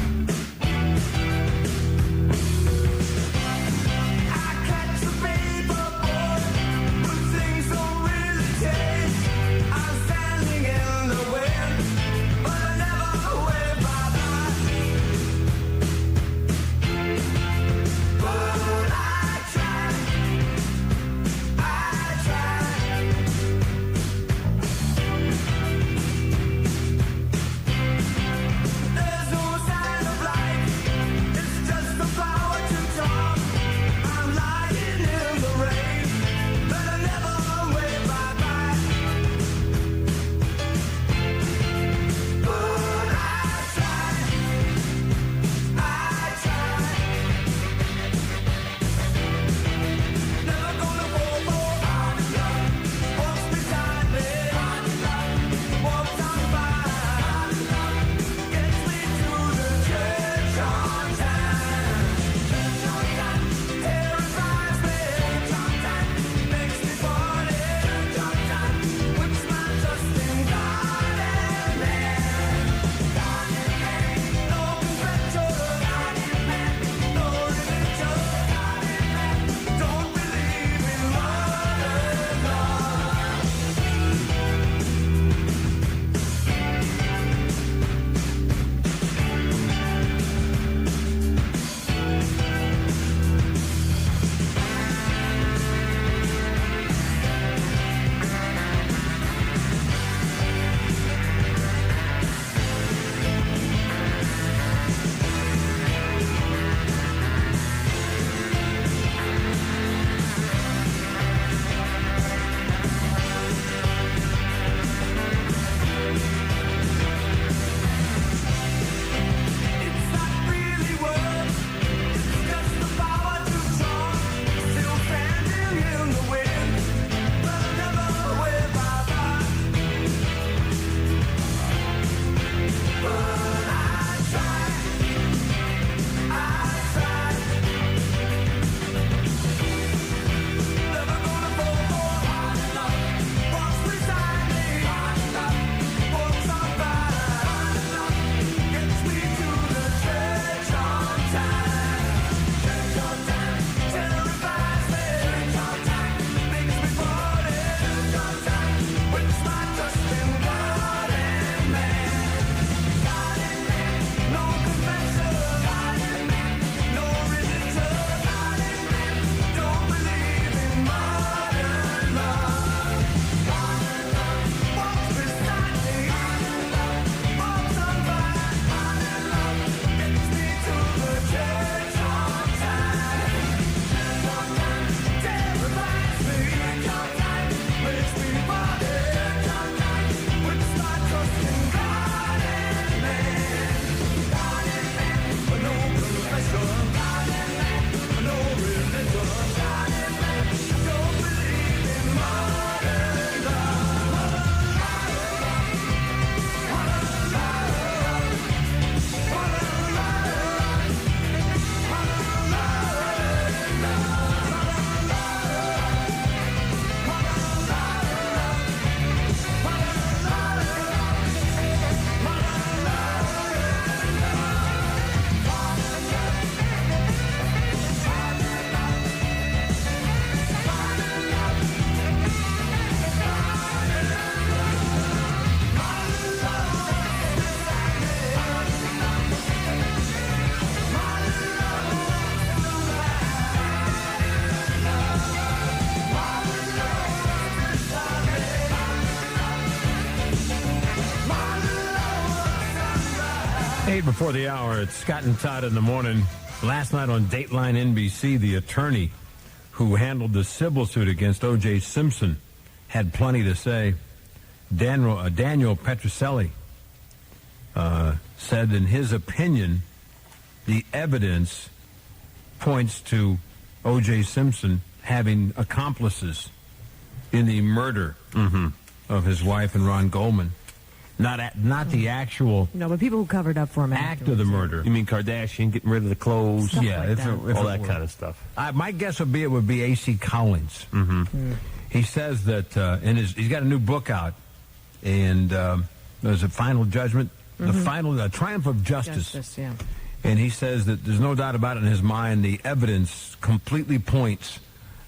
before the hour, it's Scott and Todd in the morning. Last night on Dateline NBC, the attorney who handled the civil suit against O.J. Simpson had plenty to say. Daniel Petrocelli said in his opinion, the evidence points to O.J. Simpson having accomplices in the murder of his wife and Ron Goldman. Not the actual No, but people who covered up for him act of the murder. You mean Kardashian getting rid of the clothes? Stuff Yeah, like if that. it All that were. kind of stuff. My guess would be it would be A.C. Collins. He says that he's got a new book out, and there's a final judgment, the triumph of justice. Yeah. And he says that there's no doubt about it in his mind. The evidence completely points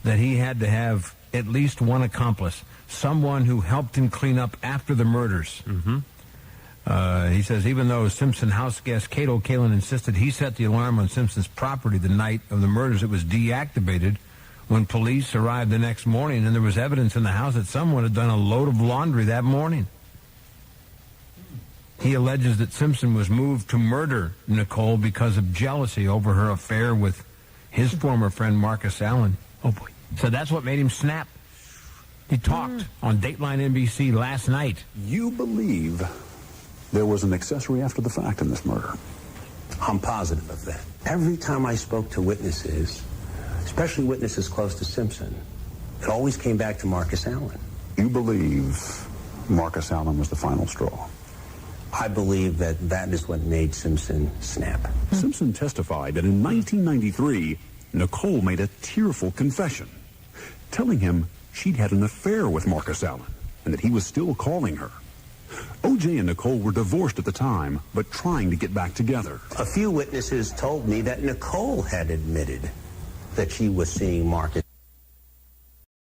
that he had to have at least one accomplice, someone who helped him clean up after the murders. He says even though Simpson house guest Cato Kalin insisted he set the alarm on Simpson's property the night of the murders, it was deactivated when police arrived the next morning, and there was evidence in the house that someone had done a load of laundry that morning. He alleges that Simpson was moved to murder Nicole because of jealousy over her affair with his former friend Marcus Allen. Oh, boy. So that's what made him snap. He talked on Dateline NBC last night. You believe there was an accessory after the fact in this murder? I'm positive of that. Every time I spoke to witnesses, especially witnesses close to Simpson, it always came back to Marcus Allen. You believe Marcus Allen was the final straw? I believe that is what made Simpson snap. Simpson testified that in 1993, Nicole made a tearful confession, telling him she'd had an affair with Marcus Allen and that he was still calling her. O.J. and Nicole were divorced at the time, but trying to get back together. A few witnesses told me that Nicole had admitted that she was seeing Marcus